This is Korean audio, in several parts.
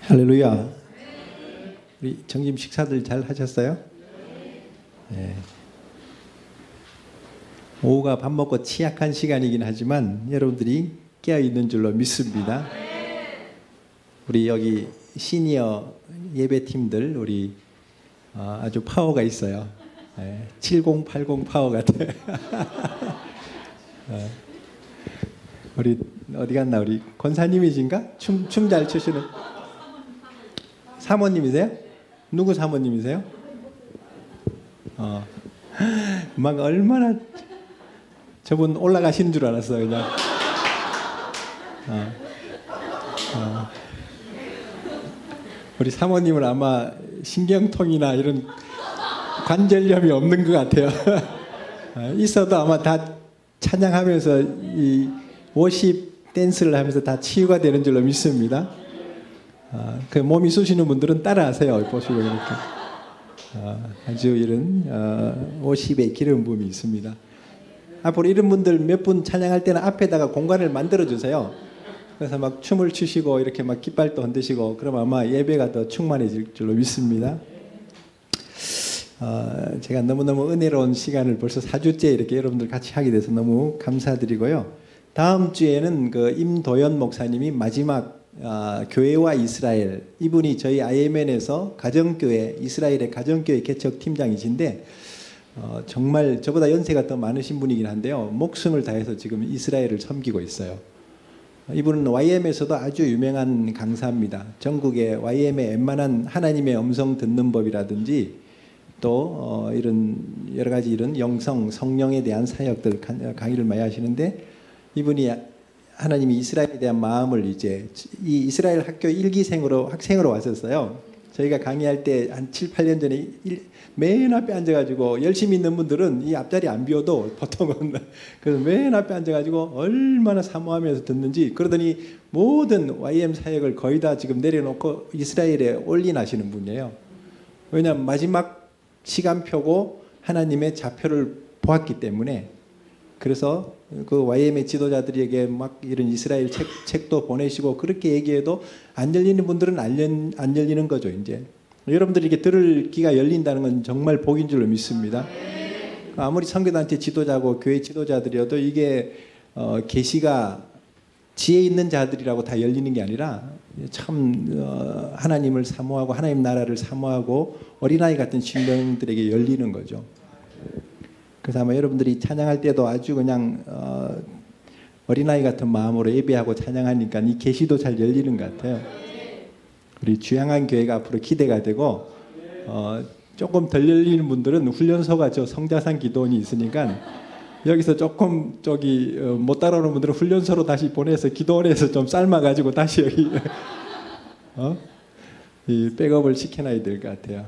할렐루야. 우리 점심 식사들 잘 하셨어요? 네. 오후가 밥 먹고 취약한 시간이긴 하지만 여러분들이 깨어있는 줄로 믿습니다. 우리 여기 시니어 예배팀들 우리 아주 파워가 있어요. 7080 파워 같아요. 우리 어디 갔나 우리 권사님이신가? 춤 잘 추시는 사모님이세요? 누구 사모님이세요? 막 얼마나 저분 올라가신 줄 알았어 그냥. 우리 사모님은 아마 신경통이나 이런 관절염이 없는 것 같아요. 있어도 아마 다 찬양하면서 이 워십 댄스를 하면서 다 치유가 되는 줄로 믿습니다. 그 몸이 쑤시는 분들은 따라하세요. 보시고 이렇게 아주 이런 워십의 기름 부음이 있습니다. 앞으로 이런 분들 몇 분 찬양할 때는 앞에다가 공간을 만들어 주세요. 그래서 막 춤을 추시고 이렇게 막 깃발도 흔드시고 그럼 아마 예배가 더 충만해질 줄로 믿습니다. 제가 너무너무 은혜로운 시간을 벌써 4주째 이렇게 여러분들 같이 하게 돼서 너무 감사드리고요. 다음 주에는 그 임도연 목사님이 마지막 교회와 이스라엘, 이분이 저희 IMN에서 가정교회, 이스라엘의 가정교회 개척 팀장이신데 정말 저보다 연세가 더 많으신 분이긴 한데요. 목숨을 다해서 지금 이스라엘을 섬기고 있어요. 이분은 YM에서도 아주 유명한 강사입니다. 전국에 YM의 웬만한 하나님의 음성 듣는 법이라든지 또 이런 여러 가지 이런 영성, 성령에 대한 사역들 강의를 많이 하시는데 이분이 하나님이 이스라엘에 대한 마음을 이제 이 이스라엘 학교 1기생으로 학생으로 왔었어요. 저희가 강의할 때 한 7, 8년 전에 맨 앞에 앉아가지고 열심히 있는 분들은 이 앞자리 안 비워도 보통은 그래서 맨 앞에 앉아가지고 얼마나 사모하면서 듣는지 그러더니 모든 YM 사역을 거의 다 지금 내려놓고 이스라엘에 올인하시는 분이에요. 왜냐하면 마지막 시간표고 하나님의 좌표를 보았기 때문에 그래서 그 YM의 지도자들에게 막 이런 이스라엘 책도 보내시고 그렇게 얘기해도 안 열리는 분들은 안 열리는 거죠. 이제 여러분들이 이렇게 들을 귀가 열린다는 건 정말 복인 줄로 믿습니다. 아무리 선교단체 지도자고 교회 지도자들이어도 이게 계시가 지혜 있는 자들이라고 다 열리는 게 아니라 참 하나님을 사모하고 하나님 나라를 사모하고 어린아이 같은 신령들에게 열리는 거죠. 그래서 아마 여러분들이 찬양할 때도 아주 그냥 어린아이 같은 마음으로 예배하고 찬양하니까 이 계시도 잘 열리는 것 같아요. 우리 주양한 교회가 앞으로 기대가 되고 조금 덜 열리는 분들은 훈련소가 저 성자산 기도원이 있으니까 여기서 조금 못 따라오는 분들은 훈련소로 다시 보내서 기도원에서 좀 삶아가지고 다시 여기 이 백업을 시켜놔야 될 것 같아요.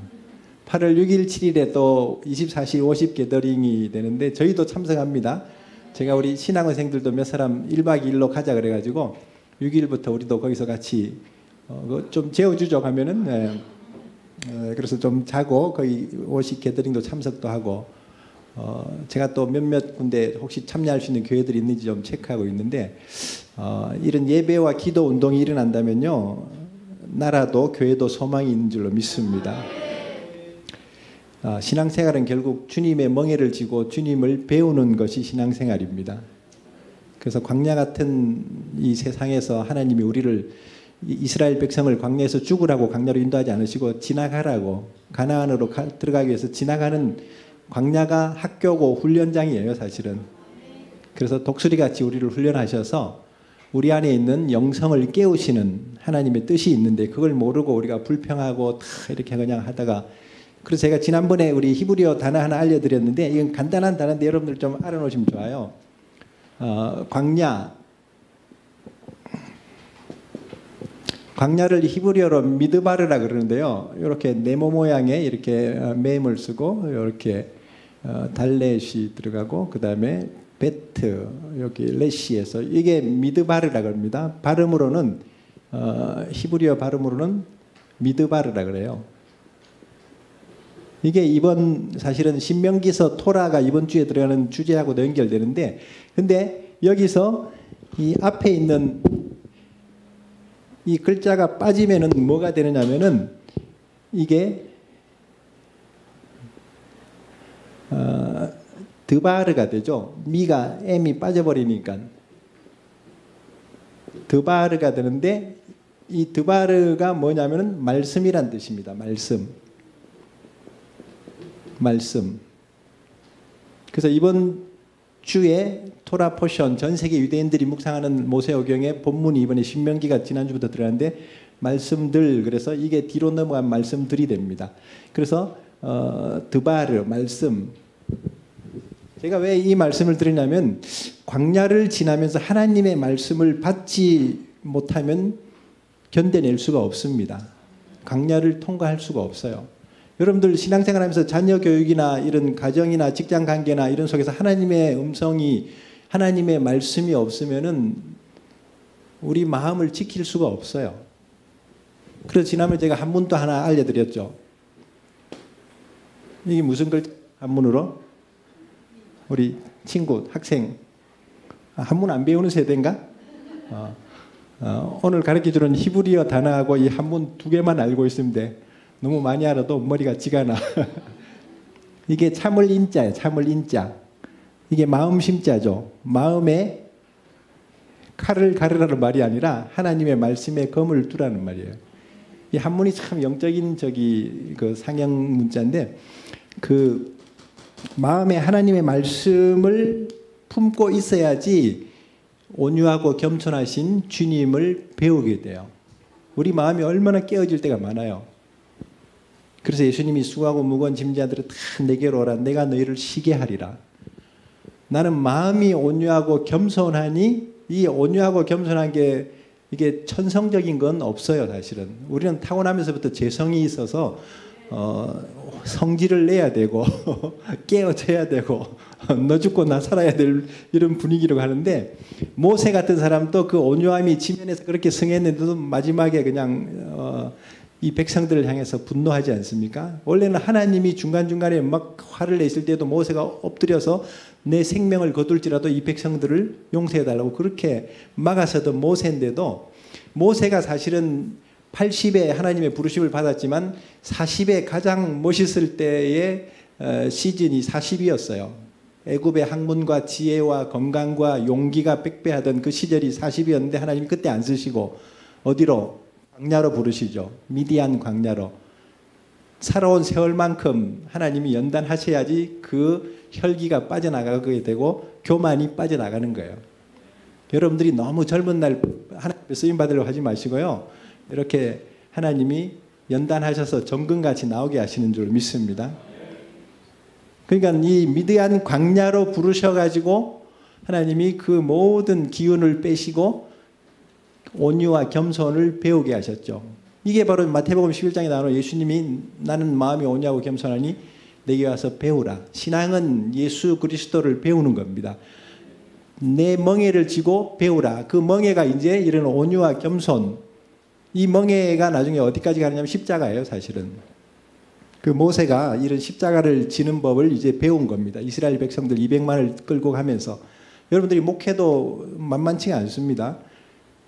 8월 6일, 7일에 또 24시 50 게더링이 되는데 저희도 참석합니다. 제가 우리 신앙원생들도 몇 사람 1박 2일로 가자 그래가지고 6일부터 우리도 거기서 같이 좀 재워주죠 하면은 그래서 좀 자고 거의 50 게더링도 참석도 하고 제가 또 몇몇 군데 혹시 참여할 수 있는 교회들이 있는지 좀 체크하고 있는데 이런 예배와 기도 운동이 일어난다면요 나라도 교회도 소망이 있는 줄로 믿습니다. 신앙생활은 결국 주님의 멍에를 쥐고 주님을 배우는 것이 신앙생활입니다. 그래서 광야 같은 이 세상에서 하나님이 우리를 이스라엘 백성을 광야에서 죽으라고 광야로 인도하지 않으시고 지나가라고 가나안으로 들어가기 위해서 지나가는 광야가 학교고 훈련장이에요 사실은. 그래서 독수리같이 우리를 훈련하셔서 우리 안에 있는 영성을 깨우시는 하나님의 뜻이 있는데 그걸 모르고 우리가 불평하고 다 이렇게 그냥 하다가 그래서 제가 지난번에 우리 히브리어 단어 하나 알려드렸는데 이건 간단한 단어인데 여러분들 좀 알아놓으시면 좋아요. 광야를 히브리어로 미드바르라 그러는데요. 이렇게 네모 모양의 이렇게 맴을 쓰고 이렇게 달렛이 들어가고 그 다음에 베트 여기 레시에서 이게 미드바르라 그럽니다. 발음으로는 히브리어 발음으로는 미드바르라 그래요. 이게 이번 사실은 신명기서 토라가 이번 주에 들어가는 주제하고도 연결되는데 근데 여기서 이 앞에 있는 이 글자가 빠지면은 뭐가 되느냐면은 이게 드바르가 되죠. 미가 M이 빠져버리니까 드바르가 되는데 이 드바르가 뭐냐면은 말씀이란 뜻입니다. 말씀. 그래서 이번 주에 토라 포션 전 세계 유대인들이 묵상하는 모세오경의 본문이 이번에 신명기가 지난주부터 들어갔는데 말씀들, 그래서 이게 뒤로 넘어간 말씀들이 됩니다. 그래서 드바르 말씀. 제가 왜 이 말씀을 드리냐면 광야를 지나면서 하나님의 말씀을 받지 못하면 견뎌낼 수가 없습니다. 광야를 통과할 수가 없어요. 여러분들 신앙생활하면서 자녀 교육이나 이런 가정이나 직장 관계나 이런 속에서 하나님의 음성이, 하나님의 말씀이 없으면은 우리 마음을 지킬 수가 없어요. 그래서 지난번에 제가 한문도 하나 알려드렸죠. 이게 무슨 글자? 한문으로? 우리 친구, 학생, 한문 안 배우는 세대인가? 오늘 가르쳐주는 히브리어 단어하고 이 한문 두 개만 알고 있으면 너무 많이 알아도 머리가 지가 나. 이게 참을 인자예요. 참을 인자. 이게 마음 심자죠. 마음에 칼을 가르라는 말이 아니라 하나님의 말씀에 검을 두라는 말이에요. 이 한문이 참 영적인 그 상형 문자인데, 그 마음에 하나님의 말씀을 품고 있어야지 온유하고 겸손하신 주님을 배우게 돼요. 우리 마음이 얼마나 깨어질 때가 많아요. 그래서 예수님이 수고하고 무거운 짐자들을 다 내게로 오라, 내가 너희를 쉬게 하리라. 나는 마음이 온유하고 겸손하니, 이 온유하고 겸손한 게 이게 천성적인 건 없어요. 사실은 우리는 타고나면서부터 재성이 있어서 성질을 내야 되고 깨어져야 되고 너 죽고 나 살아야 될 이런 분위기로 가는데, 모세 같은 사람도 그 온유함이 지면에서 그렇게 승했는데도 마지막에 그냥 이 백성들을 향해서 분노하지 않습니까? 원래는 하나님이 중간중간에 막 화를 냈을 때도 모세가 엎드려서 내 생명을 거둘지라도 이 백성들을 용서해달라고 그렇게 막아서던 모세인데도, 모세가 사실은 80에 하나님의 부르심을 받았지만 40에 가장 멋있을 때의 시즌이 40이었어요. 애굽의 학문과 지혜와 건강과 용기가 빽빽하던 그 시절이 40이었는데 하나님이 그때 안 쓰시고 어디로? 광야로 부르시죠. 미디안 광야로. 살아온 세월만큼 하나님이 연단하셔야지 그 혈기가 빠져나가게 되고 교만이 빠져나가는 거예요. 여러분들이 너무 젊은 날 하나님께 쓰임받으려고 하지 마시고요. 이렇게 하나님이 연단하셔서 정금같이 나오게 하시는 줄 믿습니다. 그러니까 이 미디안 광야로 부르셔가지고 하나님이 그 모든 기운을 빼시고 온유와 겸손을 배우게 하셨죠. 이게 바로 마태복음 11장에 나오는 예수님이 나는 마음이 온유하고 겸손하니 내게 와서 배우라. 신앙은 예수 그리스도를 배우는 겁니다. 내 멍에를 지고 배우라. 그 멍에가 이제 이런 온유와 겸손. 이 멍에가 나중에 어디까지 가느냐면 십자가예요, 사실은. 그 모세가 이런 십자가를 지는 법을 이제 배운 겁니다. 이스라엘 백성들 200만을 끌고 가면서. 여러분들이 목회도 만만치가 않습니다.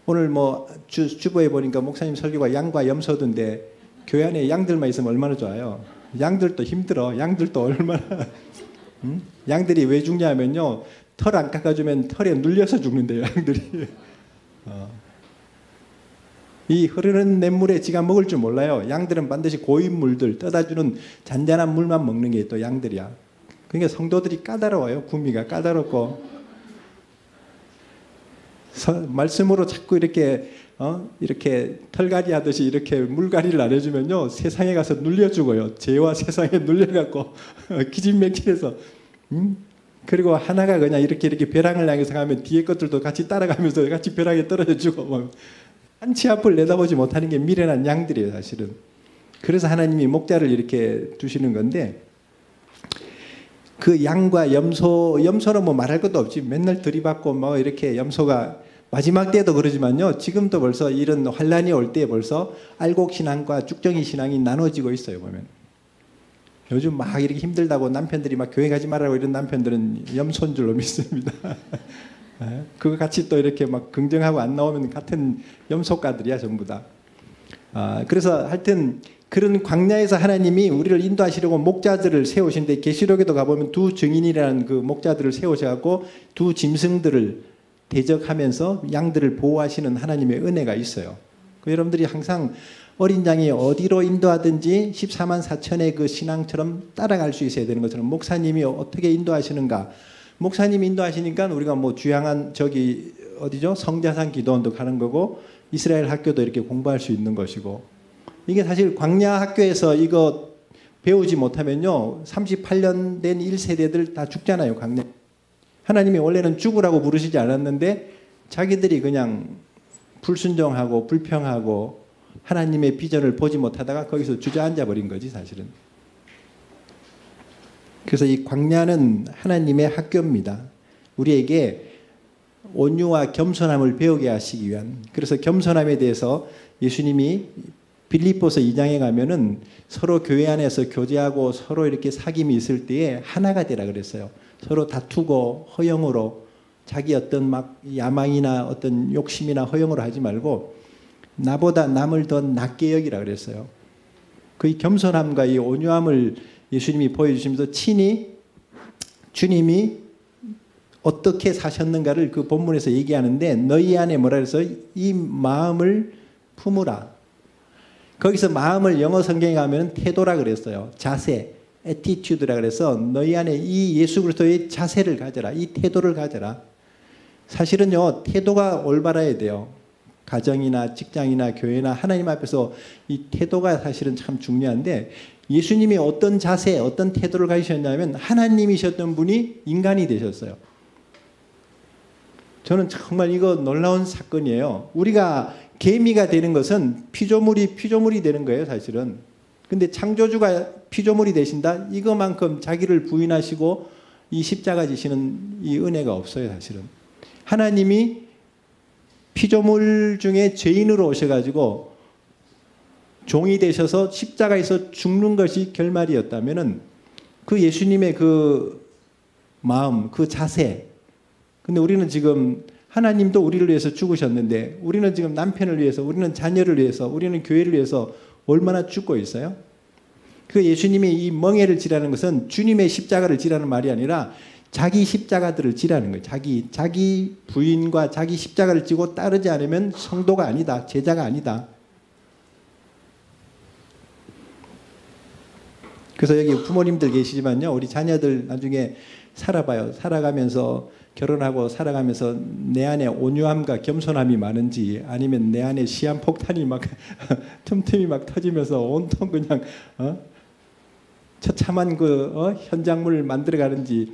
오늘 뭐 주보에 보니까 목사님 설교가 양과 염소던데 교회 안에 양들만 있으면 얼마나 좋아요. 양들도 힘들어. 양들도 얼마나 양들이 왜 죽냐면요, 털 안 깎아주면 털에 눌려서 죽는데요, 양들이. 이 흐르는 냇물에 지가 먹을 줄 몰라요. 양들은 반드시 고인 물들, 떠다주는 잔잔한 물만 먹는 게 또 양들이야. 그러니까 성도들이 까다로워요. 구미가 까다롭고 말씀으로 자꾸 이렇게 이렇게 털갈이 하듯이 이렇게 물갈이를 안 해주면요, 세상에 가서 눌려 죽어요. 죄와 세상에 눌려갖고 기진맥진해서. 그리고 하나가 그냥 이렇게 벼랑을 향해서 가면 뒤에 것들도 같이 따라가면서 같이 벼랑에 떨어져 주고 막 한치 앞을 내다보지 못하는 게 미련한 양들이에요, 사실은. 그래서 하나님이 목자를 이렇게 두시는 건데, 그 양과 염소는 뭐 말할 것도 없지. 맨날 들이받고 뭐 이렇게 염소가 마지막 때도 그러지만요, 지금도 벌써 이런 환란이 올 때 벌써 알곡 신앙과 쭉정이 신앙이 나눠지고 있어요, 보면. 요즘 막 이렇게 힘들다고 남편들이 막 교회 가지 말라고 이런 남편들은 염소인 줄로 믿습니다. 그거 같이 또 이렇게 막 긍정하고 안 나오면 같은 염소가들이야 전부 다. 그래서 하여튼 그런 광야에서 하나님이 우리를 인도하시려고 목자들을 세우신데, 계시록에도 가보면 두 증인이라는 그 목자들을 세우셔갖고 두 짐승들을 대적하면서 양들을 보호하시는 하나님의 은혜가 있어요. 여러분들이 항상 어린 양이 어디로 인도하든지 14만 4천의 그 신앙처럼 따라갈 수 있어야 되는 것처럼, 목사님이 어떻게 인도하시는가, 목사님이 인도하시니까 우리가 뭐 주양한 저기 어디죠? 성자산 기도원도 가는 거고 이스라엘 학교도 이렇게 공부할 수 있는 것이고, 이게 사실 광야 학교에서 이거 배우지 못하면요 38년 된 1세대들 다 죽잖아요. 광야. 하나님이 원래는 죽으라고 부르시지 않았는데 자기들이 그냥 불순종하고 불평하고 하나님의 비전을 보지 못하다가 거기서 주저앉아 버린 거지 사실은. 그래서 이 광야는 하나님의 학교입니다. 우리에게 온유와 겸손함을 배우게 하시기 위한. 그래서 겸손함에 대해서 예수님이 빌립보서 2장에 가면은 서로 교회 안에서 교제하고 서로 이렇게 사귐이 있을 때에 하나가 되라 그랬어요. 서로 다투고 허영으로, 자기 어떤 막 야망이나 어떤 욕심이나 허영으로 하지 말고 나보다 남을 더 낮게 여기라 그랬어요. 그 겸손함과 이 온유함을 예수님이 보여주시면서 친히 주님이 어떻게 사셨는가를 그 본문에서 얘기하는데, 너희 안에 뭐라 그래서 이 마음을 품으라. 거기서 마음을 영어 성경에 가면 태도라 그랬어요. 자세, attitude라 그래서 너희 안에 이 예수 그리스도의 자세를 가져라. 이 태도를 가져라. 사실은요 태도가 올바라야 돼요. 가정이나 직장이나 교회나 하나님 앞에서 이 태도가 사실은 참 중요한데, 예수님이 어떤 자세, 어떤 태도를 가지셨냐면 하나님이셨던 분이 인간이 되셨어요. 저는 정말 이거 놀라운 사건이에요. 우리가 개미가 되는 것은 피조물이 되는 거예요 사실은. 근데 창조주가 피조물이 되신다? 이거만큼 자기를 부인하시고 이 십자가 지시는 이 은혜가 없어요 사실은. 하나님이 피조물 중에 죄인으로 오셔가지고 종이 되셔서 십자가에서 죽는 것이 결말이었다면은 그 예수님의 그 마음, 그 자세. 근데 우리는 지금 하나님도 우리를 위해서 죽으셨는데, 우리는 지금 남편을 위해서, 우리는 자녀를 위해서, 우리는 교회를 위해서 얼마나 죽고 있어요? 그 예수님이 이 멍에를 지라는 것은 주님의 십자가를 지라는 말이 아니라 자기 십자가들을 지라는 거예요. 자기 부인과 자기 십자가를 지고 따르지 않으면 성도가 아니다. 제자가 아니다. 그래서 여기 부모님들 계시지만요, 우리 자녀들 나중에 살아봐요. 살아가면서 결혼하고 살아가면서 내 안에 온유함과 겸손함이 많은지, 아니면 내 안에 시한폭탄이 막 틈틈이 막 터지면서 온통 그냥 처참한 그 현장물을 만들어가는지.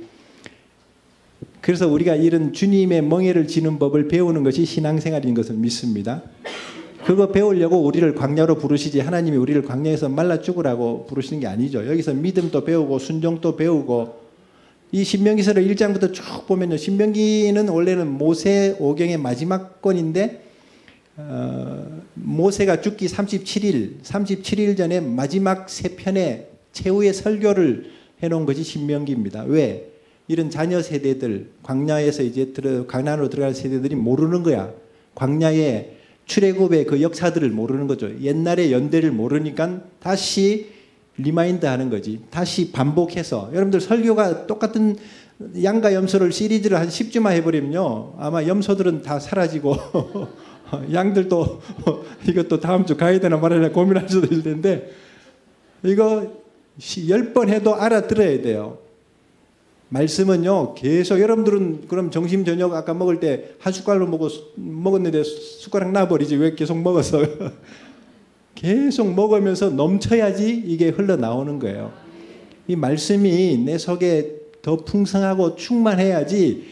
그래서 우리가 이런 주님의 멍에를 지는 법을 배우는 것이 신앙생활인 것을 믿습니다. 그거 배우려고 우리를 광야로 부르시지 하나님이 우리를 광야에서 말라 죽으라고 부르시는 게 아니죠. 여기서 믿음도 배우고 순종도 배우고, 이 신명기서를 1장부터 쭉 보면요, 신명기는 원래는 모세 오경의 마지막 권인데 모세가 죽기 37일 전에 마지막 세 편의 최후의 설교를 해놓은 것이 신명기입니다. 왜? 이런 자녀 세대들, 광야에서 이제 가나안으로 들어갈 세대들이 모르는 거야. 광야의 출애굽의 그 역사들을 모르는 거죠. 옛날의 연대를 모르니까 다시 리마인드 하는 거지. 다시 반복해서. 여러분들 설교가 똑같은 양과 염소를 시리즈를 한 10주만 해버리면요, 아마 염소들은 다 사라지고 양들도 이것도 다음 주 가야 되나 말아야 되나 고민할 수도 있을 텐데, 이거 10번 해도 알아들어야 돼요. 말씀은요 계속, 여러분들은 그럼 점심 저녁 아까 먹을 때 한 숟갈로 먹었는데 숟가락 놔버리지 왜 계속 먹었어? 계속 먹으면서 넘쳐야지 이게 흘러나오는 거예요. 이 말씀이 내 속에 더 풍성하고 충만해야지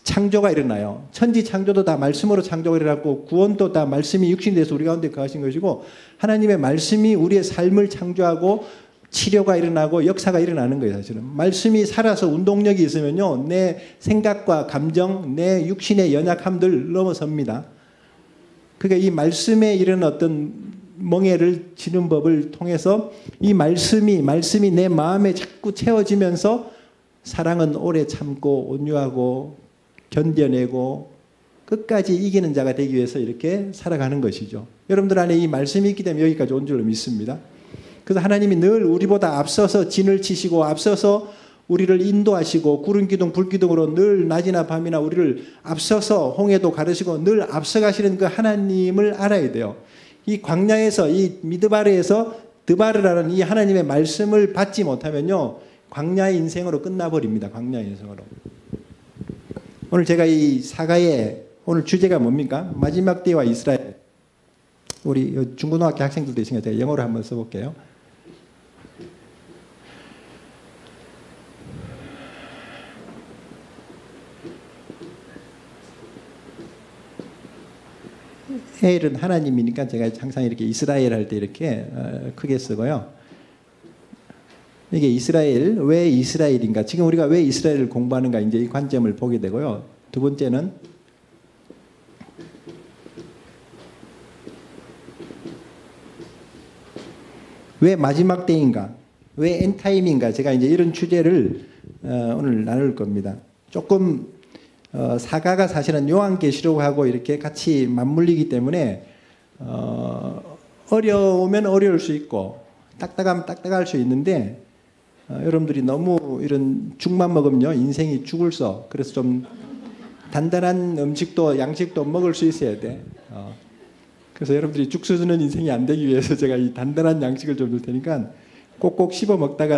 창조가 일어나요. 천지 창조도 다 말씀으로 창조가 일어났고, 구원도 다 말씀이 육신이 돼서 우리 가운데 거하신 것이고, 하나님의 말씀이 우리의 삶을 창조하고 치료가 일어나고 역사가 일어나는 거예요. 사실은 말씀이 살아서 운동력이 있으면요, 내 생각과 감정, 내 육신의 연약함들 넘어섭니다. 그러니까 이 말씀에 이런 어떤 멍에를 지는 법을 통해서 이 말씀이 내 마음에 자꾸 채워지면서 사랑은 오래 참고 온유하고 견뎌내고 끝까지 이기는 자가 되기 위해서 이렇게 살아가는 것이죠. 여러분들 안에 이 말씀이 있기 때문에 여기까지 온 줄로 믿습니다. 그래서 하나님이 늘 우리보다 앞서서 진을 치시고 앞서서 우리를 인도하시고 구름 기둥 불 기둥으로 늘 낮이나 밤이나 우리를 앞서서 홍해도 가르시고 늘 앞서가시는 그 하나님을 알아야 돼요. 이 광야에서 이 미드바르에서 드바르라는 이 하나님의 말씀을 받지 못하면요 광야의 인생으로 끝나버립니다. 광야의 인생으로. 오늘 제가 이 사가의 오늘 주제가 뭡니까? 마지막 때와 이스라엘. 우리 중고등학교 학생들도 있으니까 제가 영어로 한번 써볼게요. 엘은 하나님이니까 제가 항상 이렇게 이스라엘 할 때 이렇게 크게 쓰고요. 이게 이스라엘, 왜 이스라엘인가? 지금 우리가 왜 이스라엘을 공부하는가? 이제 이 관점을 보게 되고요. 두 번째는 왜 마지막 때인가? 왜 엔타임인가? 제가 이제 이런 주제를 오늘 나눌 겁니다. 조금 사가가 사실은 요한계시록하고 이렇게 같이 맞물리기 때문에 어려우면 어려울 수 있고 딱딱하면 딱딱할 수 있는데 여러분들이 너무 이런 죽만 먹으면요 인생이 죽을 써. 그래서 좀 단단한 음식도 양식도 먹을 수 있어야 돼. 그래서 여러분들이 죽 쓰는 인생이 안 되기 위해서 제가 이 단단한 양식을 좀 줄 테니까 꼭꼭 씹어 먹다가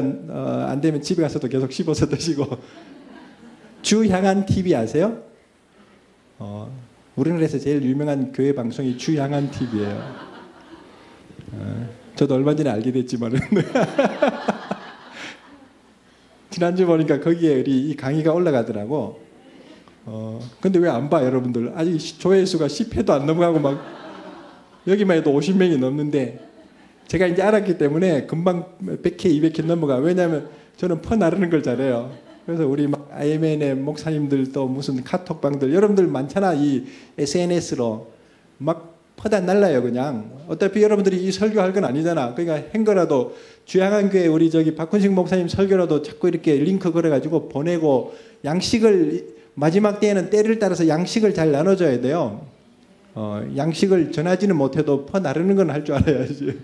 안 되면 집에 가서도 계속 씹어서 드시고. 주향한 TV 아세요? 우리나라에서 제일 유명한 교회 방송이 주향한 TV예요. 저도 얼마 전에 알게 됐지만은 지난주 보니까 거기에 이 강의가 올라가더라고. 근데 왜 안 봐, 여러분들? 아직 조회수가 10회도 안 넘어가고 막 여기만 해도 50명이 넘는데 제가 이제 알았기 때문에 금방 100회, 200회 넘어가. 왜냐하면 저는 퍼 나르는 걸 잘해요. 그래서 우리 막 IMN의 목사님들 또 무슨 카톡방들 여러분들 많잖아. 이 SNS로 막 퍼다 날라요 그냥. 어차피 여러분들이 이 설교할 건 아니잖아. 그러니까 한 거라도 주양한 교회 우리 저기 박훈식 목사님 설교라도 자꾸 이렇게 링크 걸어가지고 보내고 양식을 마지막 때에는 때를 따라서 양식을 잘 나눠줘야 돼요. 양식을 전하지는 못해도 퍼 나르는 건 할 줄 알아야지.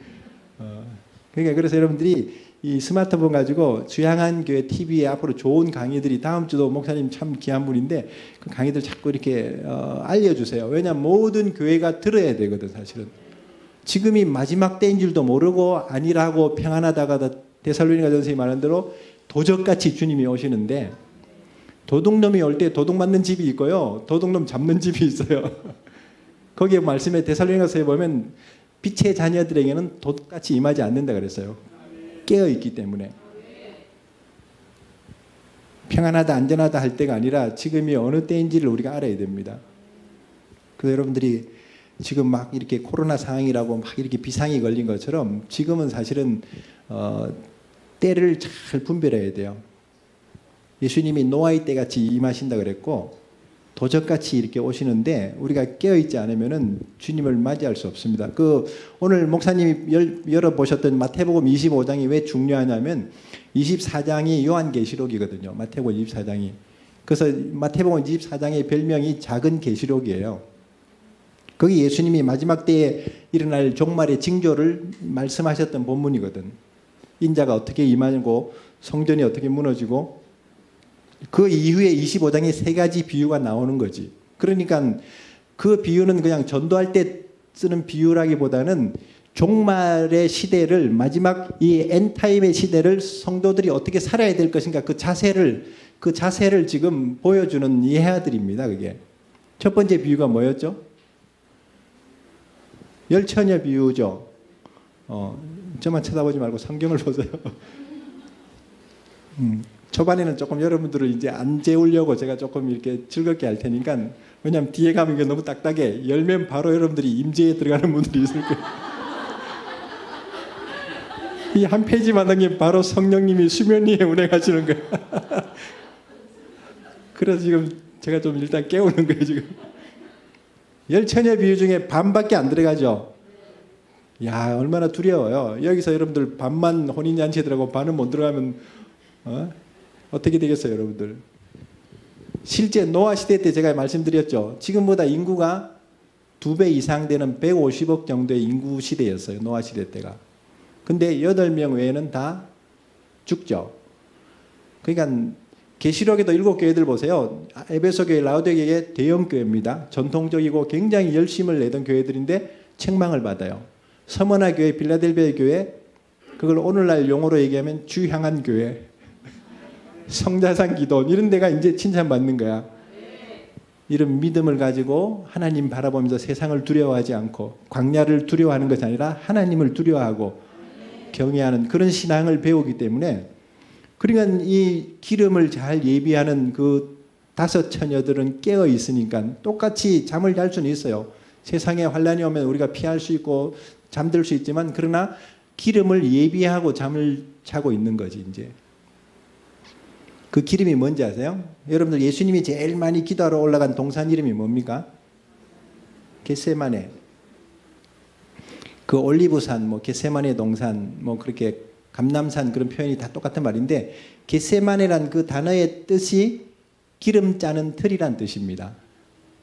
그러니까 그래서 여러분들이 이 스마트폰 가지고 주양한 교회 TV에 앞으로 좋은 강의들이 다음 주도 목사님 참 귀한 분인데 그 강의들 자꾸 이렇게 알려주세요. 왜냐하면 모든 교회가 들어야 되거든 사실은. 지금이 마지막 때인 줄도 모르고 아니라고 평안하다가 데살로니가 전서에 말한 대로 도적같이 주님이 오시는데 도둑놈이 올 때 도둑 맞는 집이 있고요. 도둑놈 잡는 집이 있어요. 거기에 말씀에 데살로니가서에 보면 빛의 자녀들에게는 도둑같이 임하지 않는다 그랬어요. 깨어있기 때문에. 평안하다 안전하다 할 때가 아니라 지금이 어느 때인지를 우리가 알아야 됩니다. 그래서 여러분들이 지금 막 이렇게 코로나 상황이라고 막 이렇게 비상이 걸린 것처럼 지금은 사실은 때를 잘 분별해야 돼요. 예수님이 노아의 때같이 임하신다 그랬고 도적같이 이렇게 오시는데 우리가 깨어있지 않으면은 주님을 맞이할 수 없습니다. 오늘 목사님이 열어보셨던 마태복음 25장이 왜 중요하냐면 24장이 요한계시록이거든요. 마태복음 24장이. 그래서 마태복음 24장의 별명이 작은 계시록이에요. 거기 예수님이 마지막 때에 일어날 종말의 징조를 말씀하셨던 본문이거든. 인자가 어떻게 임하고 성전이 어떻게 무너지고 그 이후에 25장에 세 가지 비유가 나오는 거지. 그러니까 그 비유는 그냥 전도할 때 쓰는 비유라기보다는 종말의 시대를 마지막 이 엔타임의 시대를 성도들이 어떻게 살아야 될 것인가 그 자세를 지금 보여주는 예화들입니다. 그게 첫 번째 비유가 뭐였죠? 열처녀 비유죠. 저만 쳐다보지 말고 성경을 보세요. 초반에는 조금 여러분들을 이제 안 재우려고 제가 조금 이렇게 즐겁게 할 테니까 왜냐하면 뒤에 가면 이게 너무 딱딱해. 열면 바로 여러분들이 임재에 들어가는 분들이 있을 거예요. 이 한 페이지만 넘기면 바로 성령님이 수면 위에 운행하시는 거예요. 그래서 지금 제가 좀 일단 깨우는 거예요 지금. 열처녀 비유 중에 반밖에 안 들어가죠. 야 얼마나 두려워요. 여기서 여러분들 반만 혼인잔치에 들어가고 반은 못 들어가면 어떻게 되겠어요 여러분들. 실제 노아 시대 때 제가 말씀드렸죠. 지금보다 인구가 2배 이상 되는 150억 정도의 인구 시대였어요. 노아 시대 때가. 근데 8명 외에는 다 죽죠. 그러니까 계시록에도 7교회들 보세요. 에베소 교회, 라오디게 교회 대형 교회입니다. 전통적이고 굉장히 열심을 내던 교회들인데 책망을 받아요. 서머나 교회, 빌라델비아 교회, 그걸 오늘날 용어로 얘기하면 주향한 교회, 성자산 기도 이런 데가 이제 칭찬받는 거야. 이런 믿음을 가지고 하나님 바라보면서 세상을 두려워하지 않고 광야를 두려워하는 것이 아니라 하나님을 두려워하고 경외하는 그런 신앙을 배우기 때문에, 그러니까 이 기름을 잘 예비하는 그 5 처녀들은 깨어 있으니까 똑같이 잠을 잘 수는 있어요. 세상에 환란이 오면 우리가 피할 수 있고 잠들 수 있지만, 그러나 기름을 예비하고 잠을 자고 있는 거지. 이제 그 기름이 뭔지 아세요? 여러분들 예수님이 제일 많이 기도하러 올라간 동산 이름이 뭡니까? 겟세마네. 그 올리브산, 뭐 겟세마네 동산, 뭐 그렇게 감람산 그런 표현이 다 똑같은 말인데, 겟세마네란 그 단어의 뜻이 기름 짜는 틀이란 뜻입니다.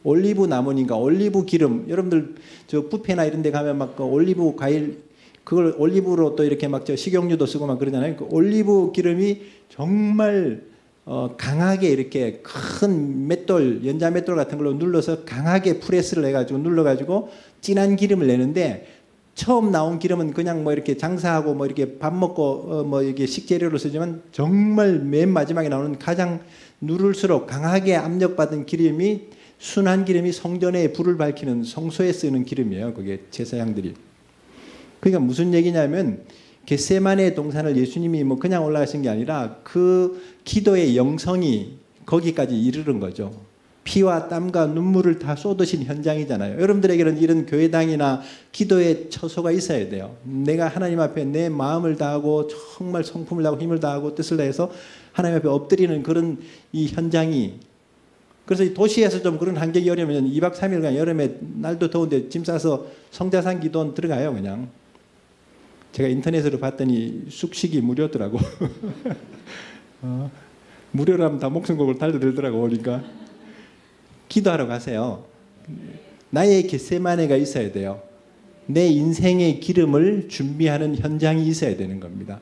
올리브 나무니까 올리브 기름. 여러분들 저 뷔페나 이런 데 가면 막 그 올리브 과일, 그걸 올리브로 또 이렇게 막 저 식용유도 쓰고 막 그러잖아요. 그 올리브 기름이 정말 강하게 이렇게 큰 맷돌, 연자 맷돌 같은 걸로 눌러서 강하게 프레스를 해가지고 눌러가지고 진한 기름을 내는데, 처음 나온 기름은 그냥 뭐 이렇게 장사하고 뭐 이렇게 밥 먹고 뭐 이게 식재료로 쓰지만, 정말 맨 마지막에 나오는 가장 누를수록 강하게 압력받은 기름이, 순한 기름이 성전에 불을 밝히는 성소에 쓰는 기름이에요. 그게 제사장들이. 그러니까 무슨 얘기냐면, 겟세마네 동산을 예수님이 뭐 그냥 올라가신 게 아니라 그 기도의 영성이 거기까지 이르는 거죠. 피와 땀과 눈물을 다 쏟으신 현장이잖아요. 여러분들에게는 이런 교회당이나 기도의 처소가 있어야 돼요. 내가 하나님 앞에 내 마음을 다하고 정말 성품을 다하고 힘을 다하고 뜻을 다해서 하나님 앞에 엎드리는 그런 이 현장이. 그래서 이 도시에서 좀 그런 환경이 어려우면 2박 3일간 여름에 날도 더운데 짐 싸서 성자산 기도원 들어가요. 그냥 제가 인터넷으로 봤더니 숙식이 무료더라고. 무료라면 다 목숨 걸고 달려들더라고. 그러니까 기도하러 가세요. 나의 겟세마네가 있어야 돼요. 내 인생의 기름을 준비하는 현장이 있어야 되는 겁니다.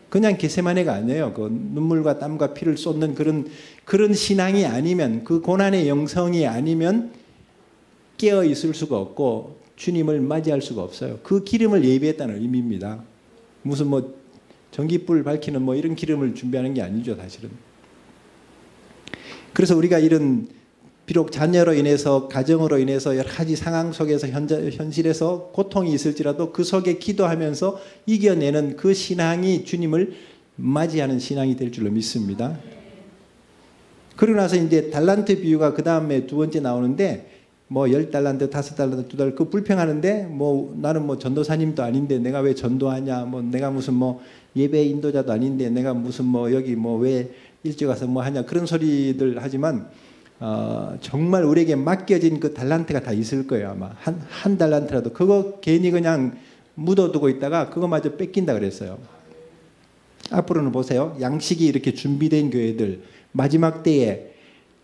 그냥 겟세마네가 아니에요. 그 눈물과 땀과 피를 쏟는 그런 신앙이 아니면, 그 고난의 영성이 아니면 깨어 있을 수가 없고 주님을 맞이할 수가 없어요. 그 기름을 예비했다는 의미입니다. 무슨 뭐 전기불 밝히는 뭐 이런 기름을 준비하는 게 아니죠, 사실은. 그래서 우리가 이런 비록 자녀로 인해서, 가정으로 인해서 여러 가지 상황 속에서 현실에서 고통이 있을지라도 그 속에 기도하면서 이겨내는 그 신앙이 주님을 맞이하는 신앙이 될 줄로 믿습니다. 그러고 나서 이제 달란트 비유가 그 다음에 2번째 나오는데, 뭐 10달란트, 5달란트, 2달, 그 불평하는데, 뭐 나는 뭐 전도사님도 아닌데 내가 왜 전도하냐, 뭐 내가 무슨 뭐 예배 인도자도 아닌데 내가 무슨 뭐 여기 뭐 왜 일찍 와서 뭐 하냐, 그런 소리들 하지만 정말 우리에게 맡겨진 그 달란트가 다 있을 거예요. 아마 한 달란트라도 그거 괜히 그냥 묻어두고 있다가 그거마저 뺏긴다 그랬어요. 앞으로는 보세요. 양식이 이렇게 준비된 교회들, 마지막 때에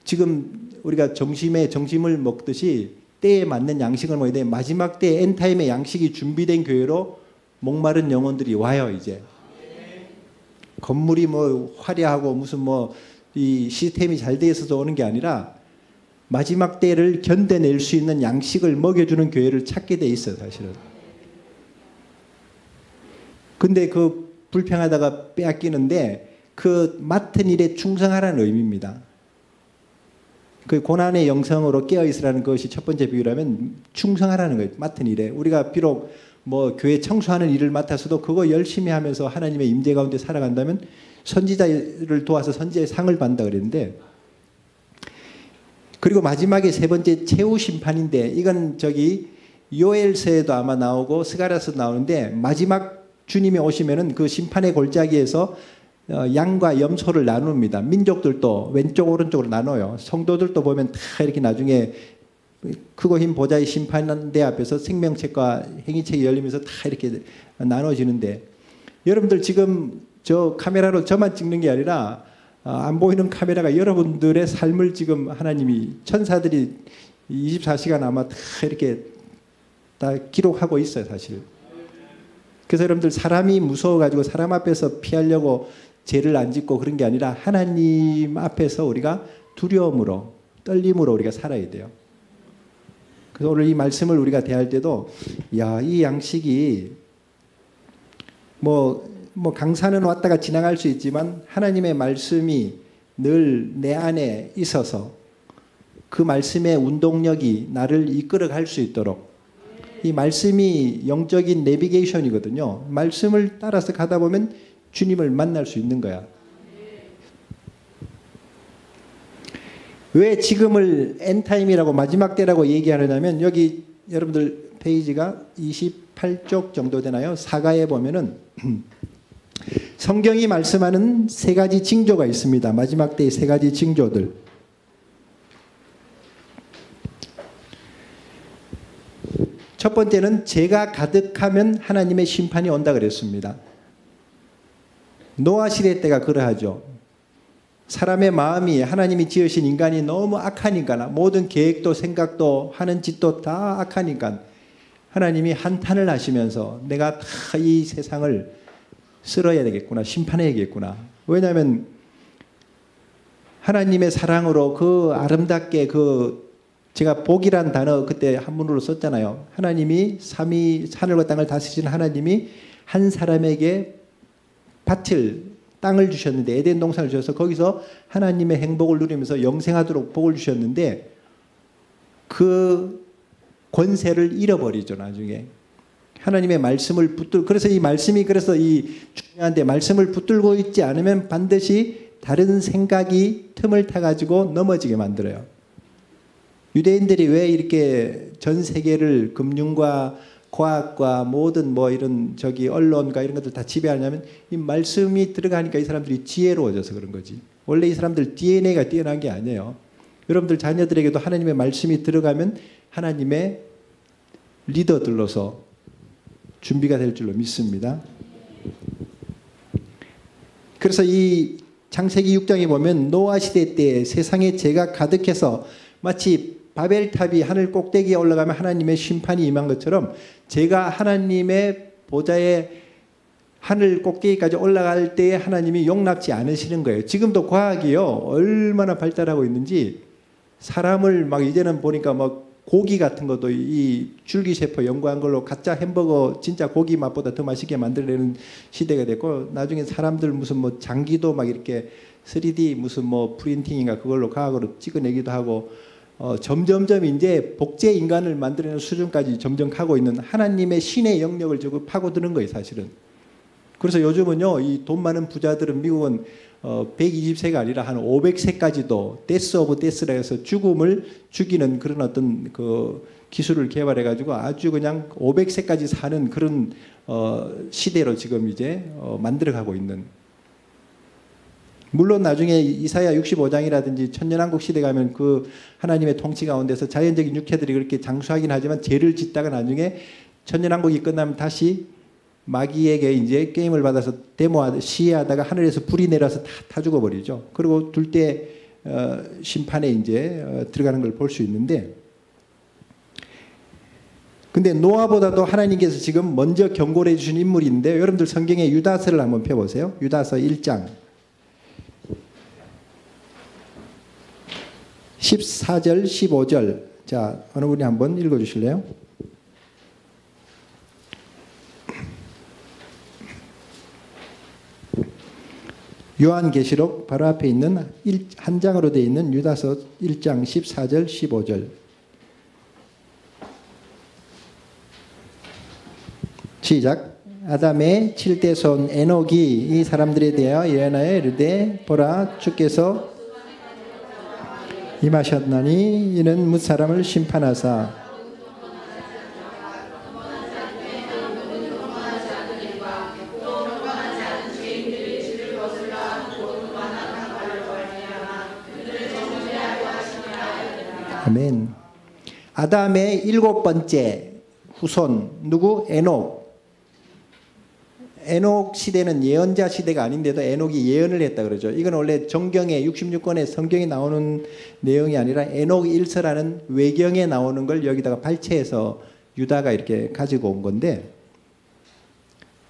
지금 우리가 점심을 먹듯이 때에 맞는 양식을 먹어야 돼. 마지막 때 엔타임의 양식이 준비된 교회로 목마른 영혼들이 와요. 이제 건물이 뭐 화려하고 무슨 뭐 이 시스템이 잘 돼 있어서 오는 게 아니라 마지막 때를 견뎌낼 수 있는 양식을 먹여주는 교회를 찾게 돼 있어요, 사실은. 근데 그 불평하다가 빼앗기는데, 그 맡은 일에 충성하라는 의미입니다. 그 고난의 영성으로 깨어 있으라는 것이 첫 번째 비유라면 충성하라는 거예요. 맡은 일에. 우리가 비록 뭐 교회 청소하는 일을 맡아서도 그거 열심히 하면서 하나님의 임재 가운데 살아간다면 선지자를 도와서 선지자의 상을 받는다 그랬는데, 그리고 마지막에 3번째 최후 심판인데, 이건 저기 요엘서에도 아마 나오고 스가랴서도 나오는데, 마지막 주님이 오시면은 그 심판의 골짜기에서 양과 염소를 나눕니다. 민족들도 왼쪽 오른쪽으로 나눠요. 성도들도 보면 다 이렇게 나중에 크고 흰 보좌의 심판대 앞에서 생명책과 행위책이 열리면서 다 이렇게 나눠지는데, 여러분들 지금 저 카메라로 저만 찍는 게 아니라 안 보이는 카메라가 여러분들의 삶을 지금 하나님이 천사들이 24시간 아마 다 이렇게 다 기록하고 있어요, 사실. 그래서 여러분들 사람이 무서워가지고 사람 앞에서 피하려고 죄를 안 짓고 그런 게 아니라 하나님 앞에서 우리가 두려움으로, 떨림으로 우리가 살아야 돼요. 그래서 오늘 이 말씀을 우리가 대할 때도, 야, 이 양식이 뭐 강사는 왔다가 지나갈 수 있지만 하나님의 말씀이 늘 내 안에 있어서 그 말씀의 운동력이 나를 이끌어 갈 수 있도록, 이 말씀이 영적인 내비게이션이거든요. 말씀을 따라서 가다 보면 주님을 만날 수 있는 거야. 왜 지금을 엔타임이라고, 마지막 때라고 얘기하느냐면, 여기 여러분들 페이지가 28쪽 정도 되나요? 사가에 보면은 성경이 말씀하는 세 가지 징조가 있습니다. 마지막 때의 세 가지 징조들. 첫 번째는 죄가 가득하면 하나님의 심판이 온다 그랬습니다. 노아 시대 때가 그러하죠. 사람의 마음이, 하나님이 지으신 인간이 너무 악하니까, 모든 계획도 생각도 하는 짓도 다 악하니까 하나님이 한탄을 하시면서 내가 다 이 세상을 쓸어야 되겠구나, 심판해야겠구나. 왜냐하면 하나님의 사랑으로 그 아름답게, 제가 복이란 단어 그때 한문으로 썼잖아요. 하나님이 삼위 하늘과 땅을 다스리신 하나님이 한 사람에게 땅을 주셨는데, 에덴 동산을 주셔서 거기서 하나님의 행복을 누리면서 영생하도록 복을 주셨는데 그 권세를 잃어버리죠, 나중에. 하나님의 말씀을 그래서 이 말씀이, 그래서 이 중요한데, 말씀을 붙들고 있지 않으면 반드시 다른 생각이 틈을 타가지고 넘어지게 만들어요. 유대인들이 왜 이렇게 전 세계를 금융과 과학과 모든 이런 언론과 이런 것들 다 지배하냐면, 이 말씀이 들어가니까 이 사람들이 지혜로워져서 그런 거지. 원래 이 사람들 DNA가 뛰어난 게 아니에요. 여러분들 자녀들에게도 하나님의 말씀이 들어가면 하나님의 리더들로서 준비가 될 줄로 믿습니다. 그래서 이 창세기 6장에 보면 노아 시대 때 세상에 죄가 가득해서 마치 바벨탑이 하늘 꼭대기에 올라가면 하나님의 심판이 임한 것처럼, 제가 하나님의 보좌에 하늘 꼭대기까지 올라갈 때에 하나님이 용납지 않으시는 거예요. 지금도 과학이요, 얼마나 발달하고 있는지, 사람을 이제는 보니까 고기 같은 것도 이 줄기세포 연구한 걸로 가짜 햄버거 진짜 고기 맛보다 더 맛있게 만들어내는 시대가 됐고, 나중에 사람들 무슨 장기도 이렇게 3D 무슨 프린팅인가 그걸로 과학으로 찍어내기도 하고, 점점점 이제 복제 인간을 만들어내는 수준까지 점점 가고 있는 하나님의 신의 영역을 저거 파고드는 거예요, 사실은. 그래서 요즘은요, 이 돈 많은 부자들은, 미국은 120세가 아니라 한 500세까지도 데스 오브 데스라 해서 죽음을 죽이는 그런 어떤 기술을 개발해 가지고 아주 그냥 500세까지 사는 그런 시대로 지금 이제 만들어가고 있는. 물론 나중에 이사야 65장이라든지 천년왕국 시대 가면 그 하나님의 통치 가운데서 자연적인 육체들이 그렇게 장수하긴 하지만 죄를 짓다가 나중에 천년왕국이 끝나면 다시 마귀에게 이제 게임을 받아서 시해하다가 하늘에서 불이 내려서 다 타 죽어버리죠. 그리고 둘 때 심판에 이제 들어가는 걸 볼 수 있는데, 근데 노아보다도 하나님께서 지금 먼저 경고를 해주신 인물인데, 여러분들 성경에 유다서를 한번 펴보세요. 유다서 1장 14절 15절. 자, 어느 분이 한번 읽어주실래요? 요한계시록 바로 앞에 있는 한 장으로 되어 있는 유다서 1장 14절 15절. 시작. 아담의 7대 손 에녹이 이 사람들에 대하여 예언하여 이르되, 보라, 주께서 임하셨나니 이는 무사람을 심판하사 아멘. 아담의 7번째 후손 누구? 에녹. 에녹 시대는 예언자 시대가 아닌데도 에녹이 예언을 했다 그러죠. 이건 원래 정경에 66권의 성경에 나오는 내용이 아니라 에녹 일서라는 외경에 나오는 걸 여기다가 발췌해서 유다가 이렇게 가지고 온 건데,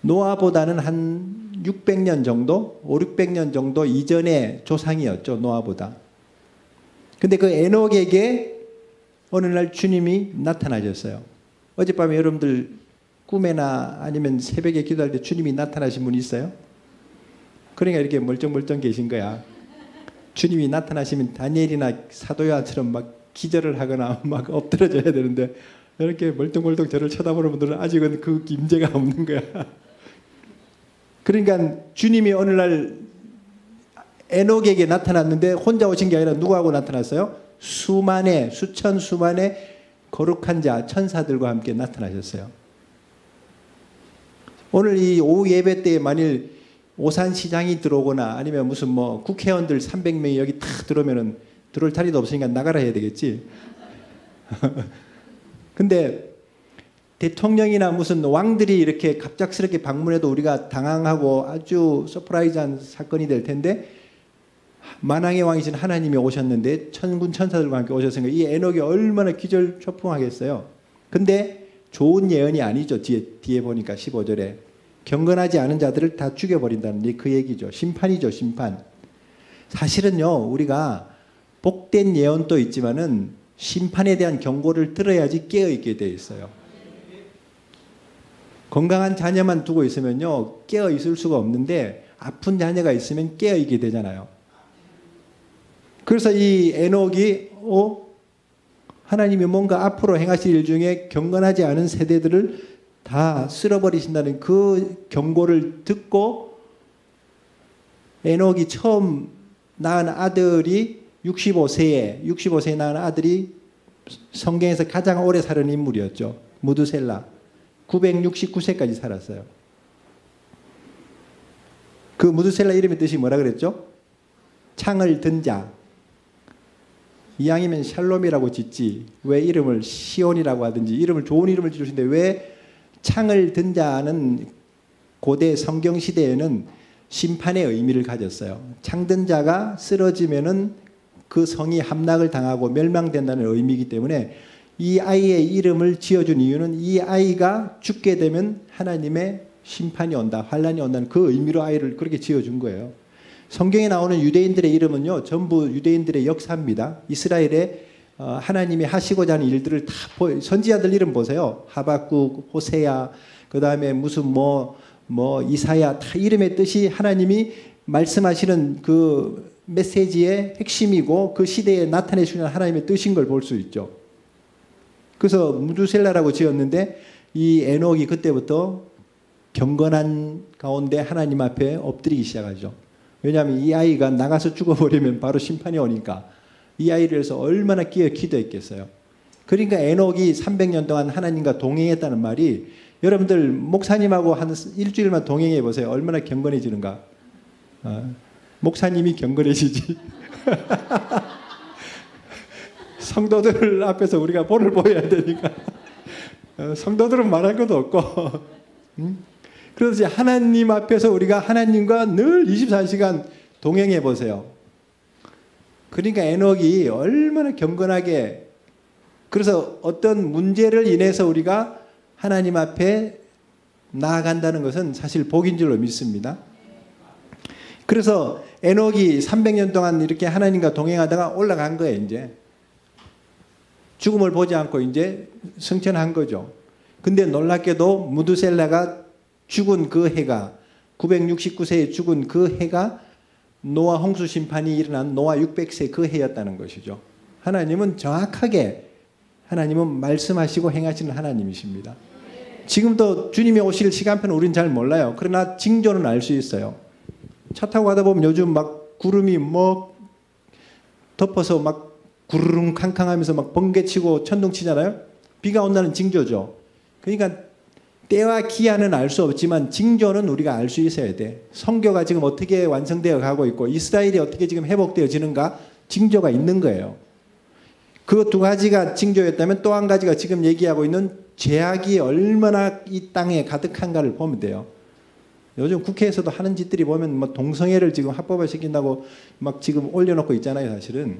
노아보다는 한 600년 정도, 5, 600년 정도 이전의 조상이었죠. 노아보다. 근데 그 에녹에게 어느 날 주님이 나타나셨어요. 어젯밤에 여러분들 꿈에나 아니면 새벽에 기도할 때 주님이 나타나신 분 있어요? 그러니까 이렇게 멀쩡멀쩡 계신 거야. 주님이 나타나시면 다니엘이나 사도 요한처럼 막 기절을 하거나 막 엎드려져야 되는데, 이렇게 멀뚱멀뚱 저를 쳐다보는 분들은 아직은 그 임재가 없는 거야. 그러니까 주님이 어느 날 에녹에게 나타났는데 혼자 오신 게 아니라 누구하고 나타났어요? 수천 수만의 거룩한 자, 천사들과 함께 나타나셨어요. 오늘 이 오후 예배 때에 만일 오산시장이 들어오거나 아니면 무슨 뭐 국회의원들 300명이 여기 탁 들어오면은 들어올 자리도 없으니까 나가라 해야 되겠지. 근데 대통령이나 무슨 왕들이 이렇게 갑작스럽게 방문해도 우리가 당황하고 아주 서프라이즈한 사건이 될 텐데, 만왕의 왕이신 하나님이 오셨는데 천군 천사들과 함께 오셨으니까 이 에녹이 얼마나 기절초풍하겠어요. 근데 좋은 예언이 아니죠. 뒤에 보니까 15절에 경건하지 않은 자들을 다 죽여버린다는 그 얘기죠. 심판이죠. 심판. 사실은요, 우리가 복된 예언도 있지만은 심판에 대한 경고를 들어야지 깨어있게 되어 있어요. 건강한 자녀만 두고 있으면요, 깨어있을 수가 없는데 아픈 자녀가 있으면 깨어있게 되잖아요. 그래서 이 에녹이 하나님이 뭔가 앞으로 행하실 일 중에 경건하지 않은 세대들을 다 쓸어버리신다는 그 경고를 듣고, 에녹이 처음 낳은 아들이 65세에 낳은 아들이 성경에서 가장 오래 사는 인물이었죠. 무드셀라. 969세까지 살았어요. 그 무드셀라 이름의 뜻이 뭐라 그랬죠? 창을 든 자. 이왕이면 샬롬이라고 짓지 왜 이름을 시온이라고 하든지 이름을 좋은 이름을 지으신데 왜 창을 든 자는 고대 성경 시대에는 심판의 의미를 가졌어요. 창든 자가 쓰러지면은 그 성이 함락을 당하고 멸망된다는 의미이기 때문에 이 아이의 이름을 지어준 이유는 이 아이가 죽게 되면 하나님의 심판이 온다, 환란이 온다는 그 의미로 아이를 그렇게 지어준 거예요. 성경에 나오는 유대인들의 이름은요, 전부 유대인들의 역사입니다. 이스라엘에 하나님이 하시고자 하는 일들을 다 선지자들 이름 보세요. 하박국, 호세야, 그 다음에 무슨 이사야, 다 이름의 뜻이 하나님이 말씀하시는 그 메시지의 핵심이고 그 시대에 나타내 주는 하나님의 뜻인 걸 볼 수 있죠. 그래서 무두셀라라고 지었는데 이 에녹이 그때부터 경건한 가운데 하나님 앞에 엎드리기 시작하죠. 왜냐하면 이 아이가 나가서 죽어버리면 바로 심판이 오니까 이 아이를 위해서 얼마나 끼어 기도했겠어요. 그러니까 에녹이 300년 동안 하나님과 동행했다는 말이, 여러분들 목사님하고 한 일주일만 동행해 보세요. 얼마나 경건해지는가. 목사님이 경건해지지. 성도들 앞에서 우리가 본을 보여야 되니까. 성도들은 말할 것도 없고. 그래서 하나님 앞에서 우리가 하나님과 늘 24시간 동행해 보세요. 그러니까 에녹이 얼마나 경건하게, 그래서 어떤 문제를 인해서 우리가 하나님 앞에 나아간다는 것은 사실 복인 줄로 믿습니다. 그래서 에녹이 300년 동안 이렇게 하나님과 동행하다가 올라간 거예요. 이제 죽음을 보지 않고 이제 승천한 거죠. 근데 놀랍게도 무드셀라가 죽은 그 해가, 969세에 죽은 그 해가 노아 홍수 심판이 일어난 노아 600세 그 해였다는 것이죠. 하나님은 정확하게, 하나님은 말씀하시고 행하시는 하나님이십니다. 지금도 주님이 오실 시간표는 우리는 잘 몰라요. 그러나 징조는 알 수 있어요. 차 타고 가다 보면 요즘 막 구름이 덮어서 막 구르릉 캉캉하면서 막 번개치고 천둥치잖아요. 비가 온다는 징조죠. 그러니까 때와 기한은 알 수 없지만 징조는 우리가 알 수 있어야 돼. 선교가 지금 어떻게 완성되어 가고 있고 이스라엘이 어떻게 지금 회복되어지는가, 징조가 있는 거예요. 그 두 가지가 징조였다면 또 한 가지가 지금 얘기하고 있는 죄악이 얼마나 이 땅에 가득한가를 보면 돼요. 요즘 국회에서도 하는 짓들이 보면 뭐 동성애를 지금 합법화 시킨다고 막 지금 올려놓고 있잖아요, 사실은.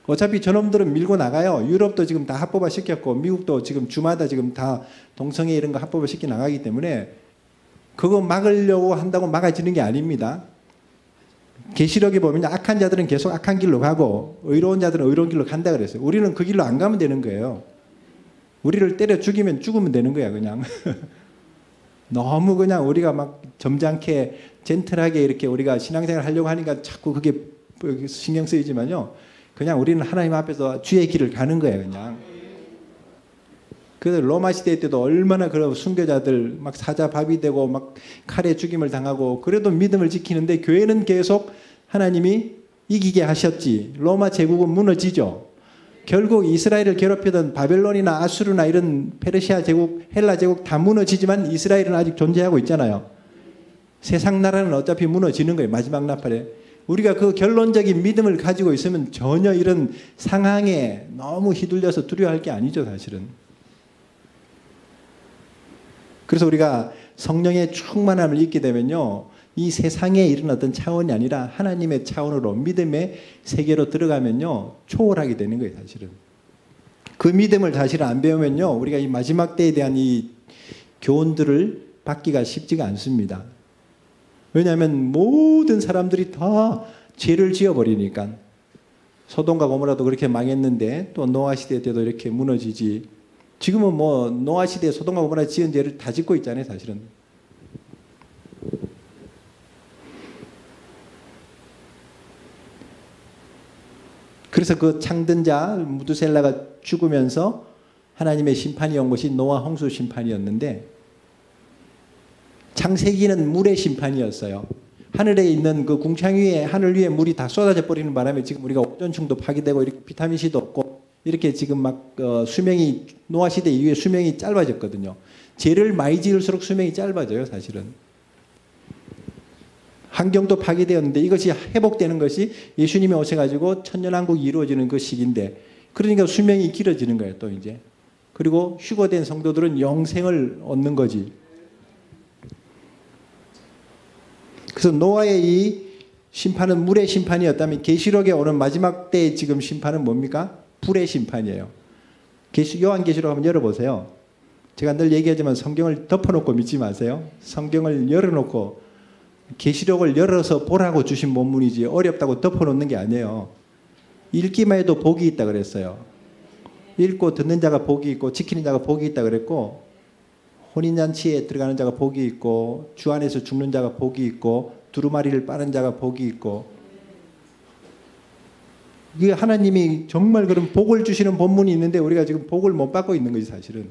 어차피 저놈들은 밀고 나가요. 유럽도 지금 다 합법화 시켰고, 미국도 지금 주마다 지금 다 동성애 이런 거 합법화 시켜 나가기 때문에 그거 막으려고 한다고 막아지는 게 아닙니다. 계시록에 보면 악한 자들은 계속 악한 길로 가고 의로운 자들은 의로운 길로 간다 그랬어요. 우리는 그 길로 안 가면 되는 거예요. 우리를 때려 죽이면 죽으면 되는 거야, 그냥. 너무 그냥 우리가 막 점잖게 젠틀하게 이렇게 우리가 신앙생활 하려고 하니까 자꾸 그게 신경 쓰이지만요. 그냥 우리는 하나님 앞에서 주의 길을 가는 거예요, 그냥. 그래서 로마 시대 때도 얼마나 그런 순교자들 막 사자밥이 되고 막 칼에 죽임을 당하고 그래도 믿음을 지키는데 교회는 계속 하나님이 이기게 하셨지. 로마 제국은 무너지죠. 결국 이스라엘을 괴롭히던 바벨론이나 아수르나 이런 페르시아 제국, 헬라 제국 다 무너지지만 이스라엘은 아직 존재하고 있잖아요. 세상 나라는 어차피 무너지는 거예요, 마지막 나팔에. 우리가 그 결론적인 믿음을 가지고 있으면 전혀 이런 상황에 너무 휘둘려서 두려워할 게 아니죠, 사실은. 그래서 우리가 성령의 충만함을 잊게 되면요, 이 세상에 이런 어떤 차원이 아니라 하나님의 차원으로 믿음의 세계로 들어가면요, 초월하게 되는 거예요, 사실은. 그 믿음을 사실은 안 배우면요, 우리가 이 마지막 때에 대한 이 교훈들을 받기가 쉽지가 않습니다. 왜냐하면 모든 사람들이 다 죄를 지어버리니까. 소돔과 고모라도 그렇게 망했는데 또 노아 시대 때도 이렇게 무너지지. 지금은 뭐 노아 시대에 소돔과 고모라 지은 죄를 다 짓고 있잖아요, 사실은. 그래서 그 창든 자 무두셀라가 죽으면서 하나님의 심판이 온 것이 노아 홍수 심판이었는데, 창세기는 물의 심판이었어요. 하늘에 있는 그 궁창 위에, 하늘 위에 물이 다 쏟아져 버리는 바람에 지금 우리가 오존층도 파괴되고 이렇게 비타민C도 없고 이렇게 지금 막 수명이, 노아 시대 이후에 수명이 짧아졌거든요. 죄를 많이 지을수록 수명이 짧아져요, 사실은. 환경도 파괴되었는데 이것이 회복되는 것이 예수님이 오셔가지고 천년왕국이 이루어지는 그 시기인데, 그러니까 수명이 길어지는 거예요, 또 이제. 그리고 휴거된 성도들은 영생을 얻는 거지. 그래서 노아의 이 심판은 물의 심판이었다면 계시록에 오는 마지막 때의 지금 심판은 뭡니까? 불의 심판이에요. 요한계시록 한번 열어보세요. 제가 늘 얘기하지만 성경을 덮어놓고 믿지 마세요. 성경을 열어놓고, 계시록을 열어서 보라고 주신 본문이지 어렵다고 덮어놓는 게 아니에요. 읽기만 해도 복이 있다 그랬어요. 읽고 듣는 자가 복이 있고 지키는 자가 복이 있다 그랬고, 혼인잔치에 들어가는 자가 복이 있고 주 안에서 죽는 자가 복이 있고 두루마리를 빠는 자가 복이 있고, 이게 하나님이 정말 그런 복을 주시는 본문이 있는데 우리가 지금 복을 못 받고 있는 거지, 사실은.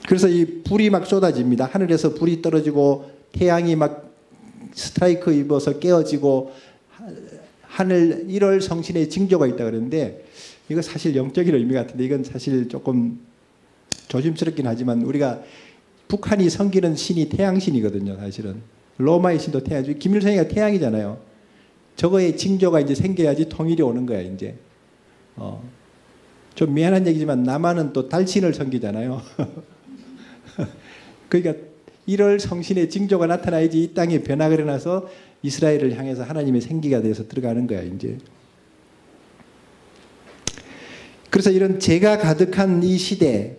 그래서 이 불이 막 쏟아집니다. 하늘에서 불이 떨어지고 태양이 막 스트라이크 입어서 깨어지고 하늘 1월 성신의 징조가 있다 그러는데, 이거 사실 영적인 의미 같은데 이건 사실 조금 조심스럽긴 하지만, 우리가 북한이 섬기는 신이 태양신이거든요, 사실은. 로마의 신도 태양이죠. 김일성이가 태양이잖아요. 저거의 징조가 이제 생겨야지 통일이 오는 거야, 이제. 좀 미안한 얘기지만 남한은 또 달신을 섬기잖아요. 그러니까 1월 성신의 징조가 나타나야지 이 땅에 변화가 일어나서 이스라엘을 향해서 하나님의 생기가 돼서 들어가는 거야, 이제. 그래서 이런 죄가 가득한 이 시대,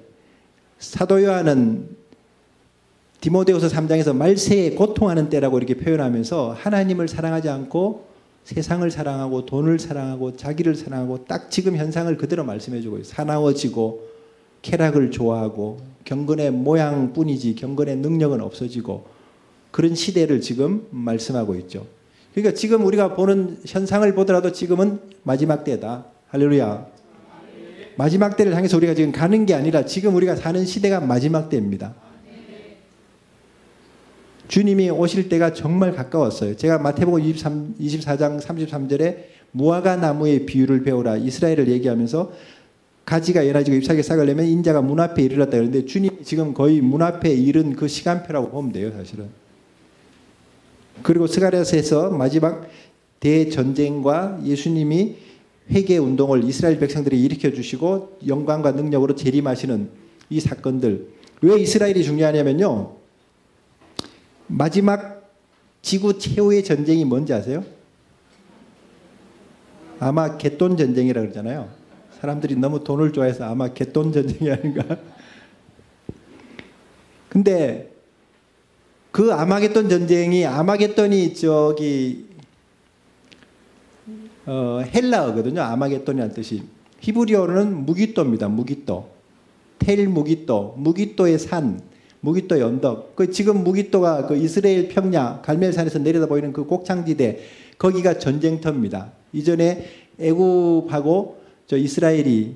사도 요한은 디모데후서 3장에서 말세에 고통하는 때라고 이렇게 표현하면서 하나님을 사랑하지 않고 세상을 사랑하고 돈을 사랑하고 자기를 사랑하고 딱 지금 현상을 그대로 말씀해 주고 있어요. 사나워지고 쾌락을 좋아하고 경건의 모양뿐이지 경건의 능력은 없어지고, 그런 시대를 지금 말씀하고 있죠. 그러니까 지금 우리가 보는 현상을 보더라도 지금은 마지막 때다. 할렐루야. 마지막 때를 향해서 우리가 지금 가는 게 아니라 지금 우리가 사는 시대가 마지막 때입니다. 주님이 오실 때가 정말 가까웠어요. 제가 마태복음 24장 33절에 무화과 나무의 비유를 배우라, 이스라엘을 얘기하면서 가지가 연하지고 잎사귀 싹을 내면 인자가 문 앞에 이르렀다 그러는데, 주님이 지금 거의 문 앞에 이른 그 시간표라고 보면 돼요, 사실은. 그리고 스가랴서에서 마지막 대전쟁과 예수님이 회개 운동을 이스라엘 백성들이 일으켜 주시고 영광과 능력으로 재림하시는 이 사건들. 왜 이스라엘이 중요하냐면요. 마지막 지구 최후의 전쟁이 뭔지 아세요? 아마 갯돈 전쟁이라고 그러잖아요. 사람들이 너무 돈을 좋아해서 아마 갯돈 전쟁이 아닌가. 근데 그 아마겟돈 전쟁이 아마겟돈이 헬라어거든요. 아마겟돈이라는 뜻이. 히브리어로는 무기또입니다. 무기또. 텔 무기또. 무기또의 산. 무기또의 언덕. 그 지금 무기또가 그 이스라엘 평야 갈멜산에서 내려다 보이는 그 곡창지대. 거기가 전쟁터입니다. 이전에 애굽하고 이스라엘이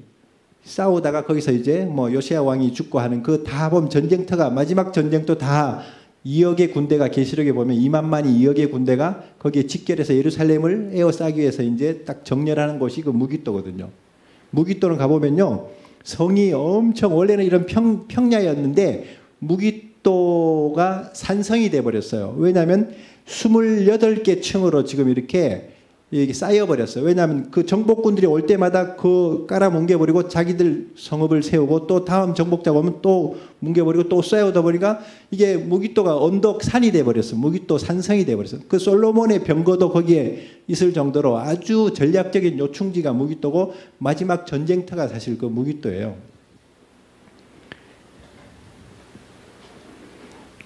싸우다가 거기서 이제 뭐 요시야 왕이 죽고 하는 그 다 보면 전쟁터가 마지막 전쟁도 다 2억의 군대가 계시록에 보면 2만만이 2억의 군대가 거기에 직결해서 예루살렘을 에워싸기 위해서 이제 딱 정렬하는 곳이 그 무기또거든요. 무기또는 가보면요. 성이 엄청 원래는 이런 평야였는데 무기또가 산성이 돼버렸어요. 왜냐하면 28개 층으로 지금 이렇게 쌓여버렸어요. 왜냐하면 그 정복군들이 올 때마다 그 깔아 뭉개버리고 자기들 성읍을 세우고 또 다음 정복자가 오면 또 뭉개버리고 또 쌓여오다 보니까 이게 무기또가 언덕 산이 돼버렸어요. 무기또 산성이 돼버렸어요. 그 솔로몬의 병거도 거기에 있을 정도로 아주 전략적인 요충지가 무기또고 마지막 전쟁터가 사실 그 무기또예요.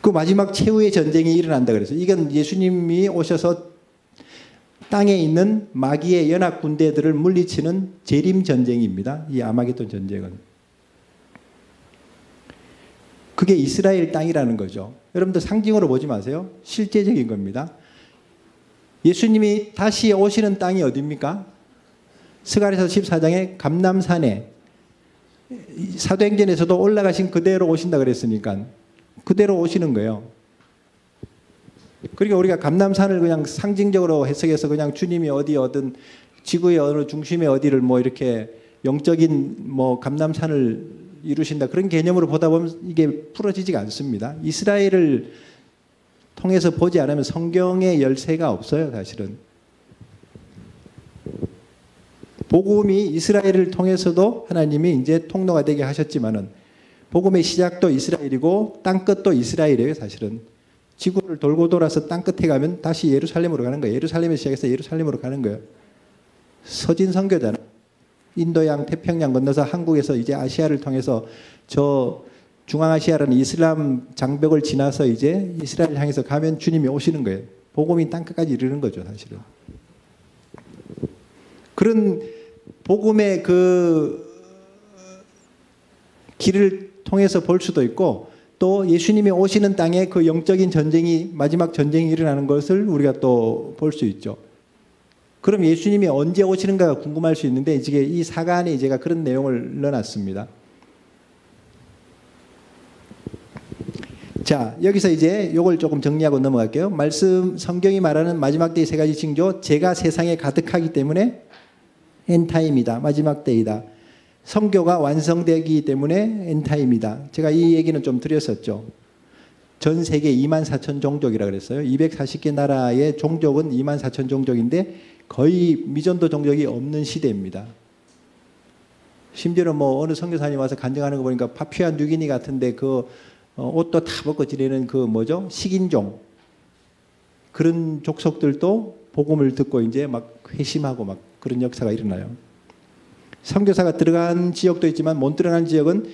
그 마지막 최후의 전쟁이 일어난다 그래서 이건 예수님이 오셔서 땅에 있는 마귀의 연합 군대들을 물리치는 재림 전쟁입니다. 이 아마겟돈 전쟁은. 그게 이스라엘 땅이라는 거죠. 여러분들 상징으로 보지 마세요. 실제적인 겁니다. 예수님이 다시 오시는 땅이 어디입니까? 스가랴서 14장에 감람산에 사도행전에서도 올라가신 그대로 오신다 그랬으니까 그대로 오시는 거예요. 그러니까 우리가 감람산을 그냥 상징적으로 해석해서 그냥 주님이 어떤 지구의 어느 중심의 어디를 뭐 이렇게 영적인 뭐 감람산을 이루신다 그런 개념으로 보다 보면 이게 풀어지지가 않습니다. 이스라엘을 통해서 보지 않으면 성경의 열쇠가 없어요, 사실은. 복음이 이스라엘을 통해서도 하나님이 이제 통로가 되게 하셨지만은 복음의 시작도 이스라엘이고 땅 끝도 이스라엘이에요, 사실은. 지구를 돌고 돌아서 땅 끝에 가면 다시 예루살렘으로 가는 거예요. 예루살렘에서 시작해서 예루살렘으로 가는 거예요. 서진 선교잖아요. 인도양 태평양 건너서 한국에서 이제 아시아를 통해서 저 중앙아시아라는 이슬람 장벽을 지나서 이제 이스라엘 향해서 가면 주님이 오시는 거예요. 복음이 땅 끝까지 이르는 거죠, 사실은. 그런 복음의 그 길을 통해서 볼 수도 있고 또 예수님이 오시는 땅에 그 영적인 전쟁이 마지막 전쟁이 일어나는 것을 우리가 또 볼 수 있죠. 그럼 예수님이 언제 오시는가가 궁금할 수 있는데 이제 이 사가 안에 제가 그런 내용을 넣어놨습니다. 자, 여기서 이제 이걸 조금 정리하고 넘어갈게요. 말씀 성경이 말하는 마지막 때의 세 가지 징조, 죄가 세상에 가득하기 때문에 엔타임이다. 마지막 때이다. 성교가 완성되기 때문에 엔타임이다. 제가 이 얘기는 좀 드렸었죠. 전 세계 24,000 종족이라 그랬어요. 240개 나라의 종족은 24,000 종족인데 거의 미전도 종족이 없는 시대입니다. 심지어는 뭐 어느 선교사님 와서 간증하는 거 보니까 파푸아 뉴기니 같은데 그 옷도 다 벗고 지내는 그 뭐죠? 식인종. 그런 족속들도 복음을 듣고 이제 막 회심하고 막 그런 역사가 일어나요. 선교사가 들어간 지역도 있지만 못 들어간 지역은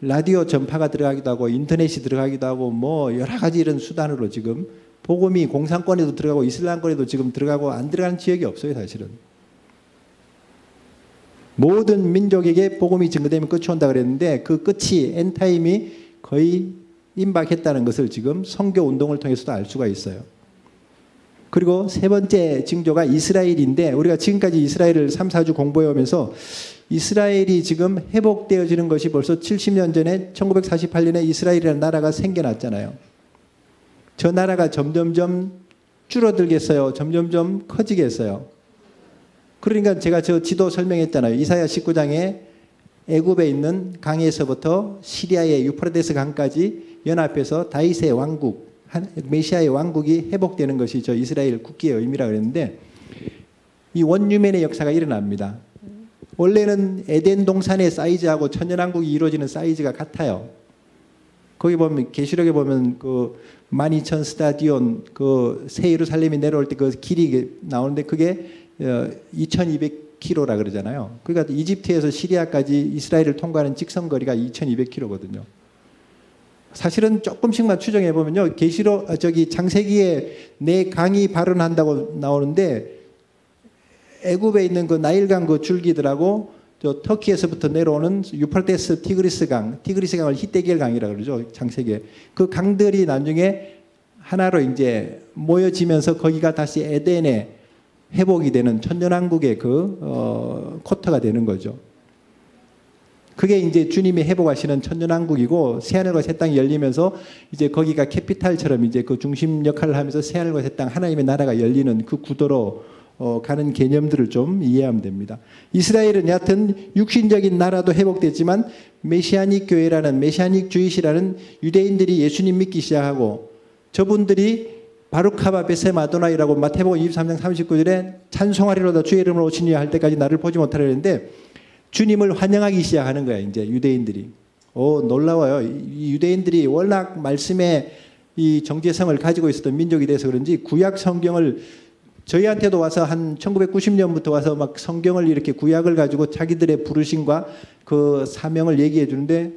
라디오 전파가 들어가기도 하고 인터넷이 들어가기도 하고 뭐 여러 가지 이런 수단으로 지금 복음이 공산권에도 들어가고 이슬람권에도 지금 들어가고 안 들어가는 지역이 없어요, 사실은. 모든 민족에게 복음이 증거되면 끝이 온다 그랬는데 그 끝이 엔타임이 거의 임박했다는 것을 지금 선교 운동을 통해서도 알 수가 있어요. 그리고 세 번째 징조가 이스라엘인데 우리가 지금까지 이스라엘을 3, 4주 공부해 오면서 이스라엘이 지금 회복되어지는 것이 벌써 70년 전에 1948년에 이스라엘이라는 나라가 생겨났잖아요. 저 나라가 점점점 줄어들겠어요. 점점점 커지겠어요. 그러니까 제가 저 지도 설명했잖아요. 이사야 19장에 애굽에 있는 강에서부터 시리아의 유프라데스 강까지 연합해서 다윗의 왕국, 메시아의 왕국이 회복되는 것이 저 이스라엘 국기의 의미라고 그랬는데 이 원유맨의 역사가 일어납니다. 원래는 에덴 동산의 사이즈하고 천년왕국이 이루어지는 사이즈가 같아요. 거기 보면 계시록에 보면 그 12,000 스타디온 그 새 예루살렘이 내려올 때 그 길이 나오는데 그게 2,200km라 그러잖아요. 그러니까 이집트에서 시리아까지 이스라엘을 통과하는 직선 거리가 2,200km거든요. 사실은 조금씩만 추정해 보면요, 계시록 창세기에 내 강이 발원한다고 나오는데 애굽에 있는 그 나일강 그 줄기들하고 저 터키에서부터 내려오는 유프라테스 티그리스강을 히데겔 강이라고 그러죠. 창세기에 그 강들이 나중에 하나로 이제 모여지면서 거기가 다시 에덴에 회복이 되는 천년왕국의 그 쿼터가 되는 거죠. 그게 이제 주님이 회복하시는 천년왕국이고 새하늘과 새 땅이 열리면서 이제 거기가 캐피탈처럼 이제 그 중심 역할을 하면서 새하늘과 새 땅 하나님의 나라가 열리는 그 구도로 가는 개념들을 좀 이해하면 됩니다. 이스라엘은 여하튼 육신적인 나라도 회복됐지만 메시아닉 교회라는 메시아닉 주이시라는 유대인들이 예수님 믿기 시작하고 저분들이 바루카바 베셈 아도나이라고 마태복음 23장 39절에 찬송하리로다 주의 이름으로 오시니 할 때까지 나를 보지 못하려 했는데 주님을 환영하기 시작하는 거야. 이제 유대인들이. 놀라워요. 이 유대인들이 워낙 말씀에 이 정체성을 가지고 있었던 민족이 돼서 그런지 구약 성경을 저희한테도 와서 한 1990년부터 와서 막 성경을 이렇게 구약을 가지고 자기들의 부르심과 그 사명을 얘기해 주는데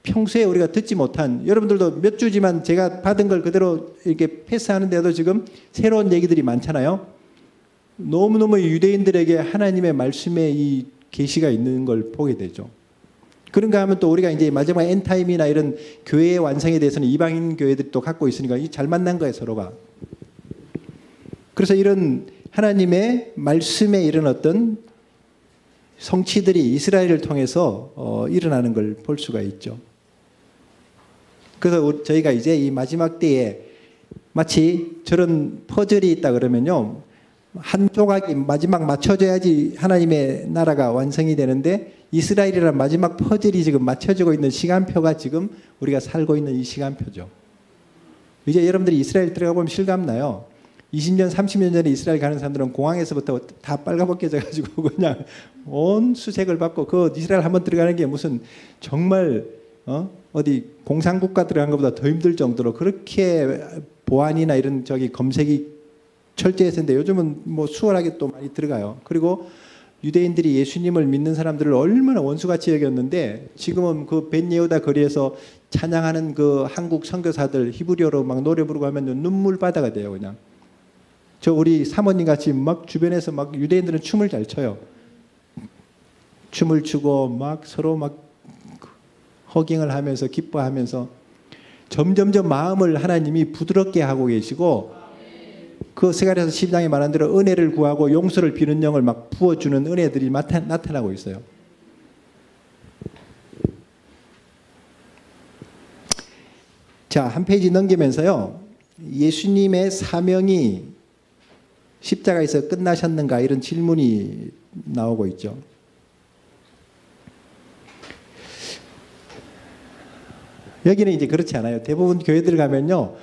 평소에 우리가 듣지 못한, 여러분들도 몇 주지만 제가 받은 걸 그대로 이렇게 패스하는데도 지금 새로운 얘기들이 많잖아요. 너무너무 유대인들에게 하나님의 말씀의 이 계시가 있는 걸 보게 되죠. 그런가 하면 또 우리가 이제 마지막 엔타임이나 이런 교회의 완성에 대해서는 이방인 교회들이 또 갖고 있으니까 잘 만난 거예요, 서로가. 그래서 이런 하나님의 말씀에 이런 어떤 성취들이 이스라엘을 통해서 일어나는 걸 볼 수가 있죠. 그래서 저희가 이제 이 마지막 때에 마치 저런 퍼즐이 있다 그러면요, 한 조각이 마지막 맞춰져야지 하나님의 나라가 완성이 되는데 이스라엘이란 마지막 퍼즐이 지금 맞춰지고 있는 시간표가 지금 우리가 살고 있는 이 시간표죠. 이제 여러분들이 이스라엘 들어가 보면 실감나요. 20년, 30년 전에 이스라엘 가는 사람들은 공항에서부터 다 빨가벗겨져가지고 그냥 온 수색을 받고 그 이스라엘 한번 들어가는 게 무슨 정말 어디 공산국가 들어간 것보다 더 힘들 정도로 그렇게 보안이나 이런 검색이 철저했었는데 요즘은 뭐 수월하게 또 많이 들어가요. 그리고 유대인들이 예수님을 믿는 사람들을 얼마나 원수같이 여겼는데 지금은 그 벳예후다 거리에서 찬양하는 그 한국 선교사들 히브리어로 막 노래 부르고 하면 눈물 바다가 돼요. 그냥 저 우리 사모님 같이 막 주변에서 막 유대인들은 춤을 잘 춰요. 춤을 추고 막 서로 막 허깅을 하면서 기뻐하면서 점점점 마음을 하나님이 부드럽게 하고 계시고 그 스가랴서 12장에 말한 대로 은혜를 구하고 용서를 비는 영을 막 부어주는 은혜들이 나타나고 있어요. 자, 한 페이지 넘기면서요, 예수님의 사명이 십자가에서 끝나셨는가 이런 질문이 나오고 있죠. 여기는 이제 그렇지 않아요. 대부분 교회들 가면요,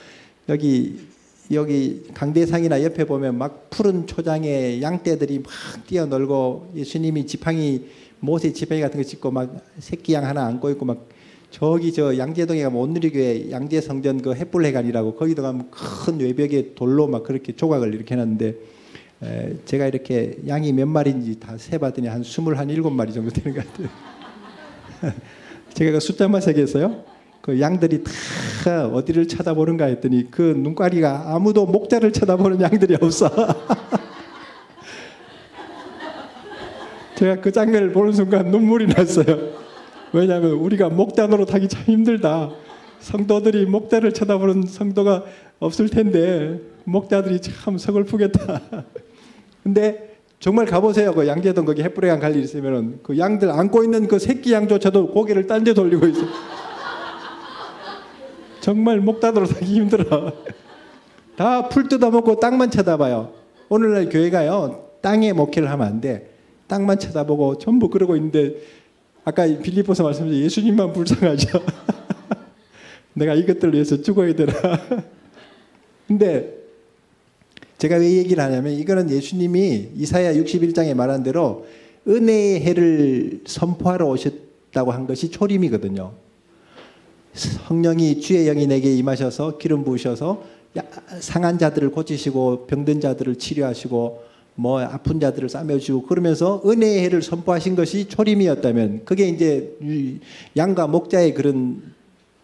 여기 강대상이나 옆에 보면 막 푸른 초장에 양떼들이 막 뛰어놀고 예수님이 지팡이, 모세 지팡이 같은 거 짚고 막 새끼 양 하나 안고 있고 막 저기 저 양재동에 가면 온누리교회 양재성전 그 햇불회관이라고 거기도 가면 큰 외벽에 돌로 막 그렇게 조각을 이렇게 해놨는데 제가 이렇게 양이 몇 마리인지 다 세봤더니 한 27마리 정도 되는 것 같아요. 제가 그 숫자만 세겠어요? 그 양들이 다 어디를 쳐다보는가 했더니 그 눈가리가 아무도 목자를 쳐다보는 양들이 없어. 제가 그 장면을 보는 순간 눈물이 났어요. 왜냐하면 우리가 목자 노릇하기 참 힘들다. 성도들이 목자를 쳐다보는 성도가 없을 텐데 목자들이 참 서글프겠다. 근데 정말 가보세요. 그 양재동 거기 햇불회관 갈 일 있으면은 그 양들 안고 있는 그 새끼 양조차도 고개를 딴 데 돌리고 있어. 정말 목자도록 하기 힘들어. 다 풀 뜯어먹고 땅만 쳐다봐요. 오늘날 교회가요, 땅에 목회를 하면 안 돼. 땅만 쳐다보고 전부 그러고 있는데 아까 빌립보서 말씀드린 예수님만 불쌍하죠. 내가 이것들을 위해서 죽어야 되나. 근데 제가 왜 얘기를 하냐면 이거는 예수님이 이사야 61장에 말한 대로 은혜의 해를 선포하러 오셨다고 한 것이 초림이거든요. 성령이 주의 영이 내게 임하셔서 기름 부으셔서 상한 자들을 고치시고 병든 자들을 치료하시고 뭐 아픈 자들을 싸매주고 그러면서 은혜의 해를 선포하신 것이 초림이었다면 그게 이제 양과 목자의 그런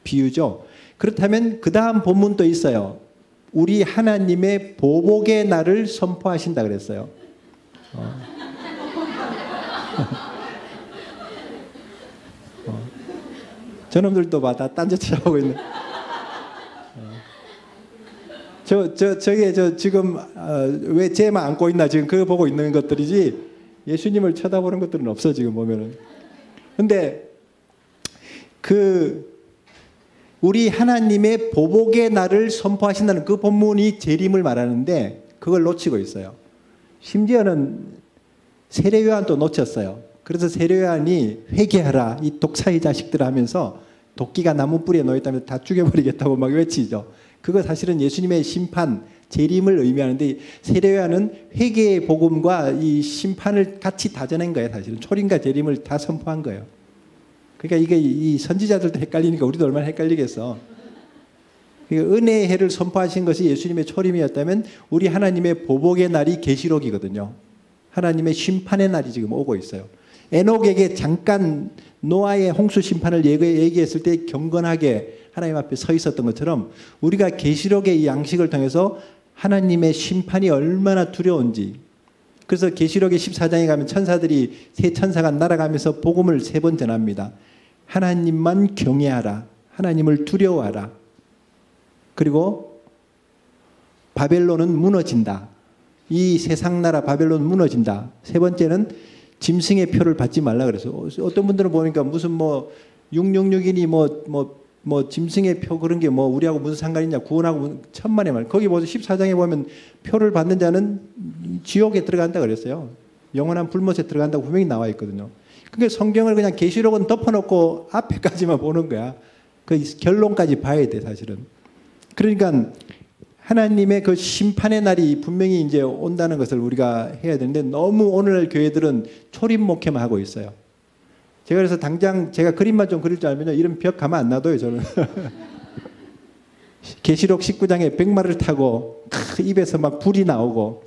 비유죠. 그렇다면 그 다음 본문도 있어요. 우리 하나님의 보복의 날을 선포하신다 그랬어요. 저놈들도 봐, 다 딴짓 하고 있네. 저게 지금 왜 쟤만 안고 있나 지금 그거 보고 있는 것들이지 예수님을 쳐다보는 것들은 없어 지금 보면은. 근데 우리 하나님의 보복의 날을 선포하신다는 그 본문이 재림을 말하는데 그걸 놓치고 있어요. 심지어는 세례 요한도 놓쳤어요. 그래서 세례 요한이 회개하라 이 독사의 자식들 하면서 도끼가 나무 뿌리에 놓였다면 다 죽여버리겠다고 막 외치죠. 그거 사실은 예수님의 심판, 재림을 의미하는데 세례 요한은 회개의 복음과 이 심판을 같이 다 전한 거예요. 사실은 초림과 재림을 다 선포한 거예요. 그러니까 이게 이 선지자들도 헷갈리니까 우리도 얼마나 헷갈리겠어. 그러니까 은혜의 해를 선포하신 것이 예수님의 초림이었다면 우리 하나님의 보복의 날이 계시록이거든요. 하나님의 심판의 날이 지금 오고 있어요. 에녹에게 잠깐 노아의 홍수 심판을 얘기했을 때 경건하게 하나님 앞에 서 있었던 것처럼 우리가 계시록의 이 양식을 통해서 하나님의 심판이 얼마나 두려운지, 그래서 계시록의 14장에 가면 천사들이 세 천사가 날아가면서 복음을 3번 전합니다. 하나님만 경외하라. 하나님을 두려워하라. 그리고 바벨론은 무너진다. 이 세상 나라 바벨론은 무너진다. 3번째는 짐승의 표를 받지 말라 그래서 어떤 분들은 보니까 무슨 뭐 666이니 뭐 짐승의 표 그런 게 뭐 우리하고 무슨 상관이냐 구원하고 천만의 말. 거기 보면 14장에 보면 표를 받는 자는 지옥에 들어간다 그랬어요. 영원한 불못에 들어간다고 분명히 나와 있거든요. 그러니까 성경을 그냥 계시록은 덮어놓고 앞에까지만 보는 거야. 그 결론까지 봐야 돼 사실은. 그러니까 하나님의 그 심판의 날이 분명히 이제 온다는 것을 우리가 해야 되는데 너무 오늘날 교회들은 초림 목회만 하고 있어요. 제가 그래서 당장 제가 그림만 좀 그릴 줄 알면요 이런 벽 가만 안 놔둬요 저는. 계시록 19장에 백마를 타고 입에서 막 불이 나오고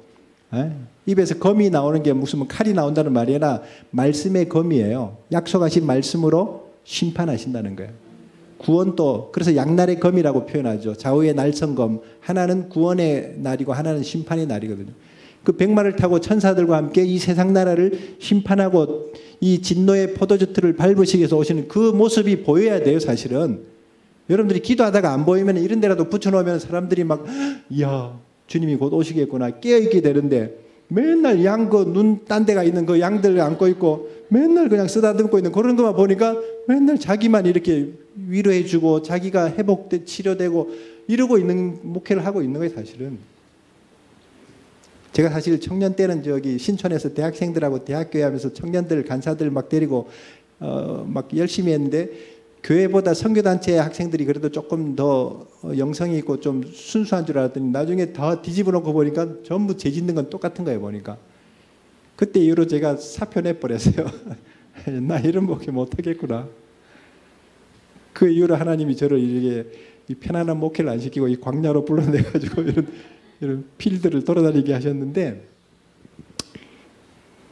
입에서 검이 나오는 게 무슨 칼이 나온다는 말이 아니라 말씀의 검이에요. 약속하신 말씀으로 심판하신다는 거예요. 구원도 그래서 양날의 검이라고 표현하죠. 좌우의 날성검. 하나는 구원의 날이고 하나는 심판의 날이거든요. 그 백마를 타고 천사들과 함께 이 세상 나라를 심판하고 이 진노의 포도주틀을 밟으시기 위해서 오시는 그 모습이 보여야 돼요 사실은. 여러분들이 기도하다가 안 보이면 이런 데라도 붙여놓으면 사람들이 막 이야 주님이 곧 오시겠구나 깨어있게 되는데 맨날 양 그 눈 딴 데가 있는 그 양들 안고 있고 맨날 그냥 쓰다듬고 있는 그런 것만 보니까 맨날 자기만 이렇게 위로해주고 자기가 회복돼 치료되고 이러고 있는 목회를 하고 있는 거예요 사실은. 제가 사실 청년 때는 저기 신촌에서 대학생들하고 대학교회 하면서 청년들 간사들 막 데리고 막 열심히 했는데 교회보다 선교단체 학생들이 그래도 조금 더 영성이 있고 좀 순수한 줄 알았더니 나중에 다 뒤집어 놓고 보니까 전부 죄 짓는 건 똑같은 거예요 보니까. 그때 이후로 제가 사표 내버렸어요. 나 이런 목회 못하겠구나. 그 이후로 하나님이 저를 이렇게 이 편안한 목회를 안 시키고 이 광야로 불러내가지고 이런 필드를 돌아다니게 하셨는데,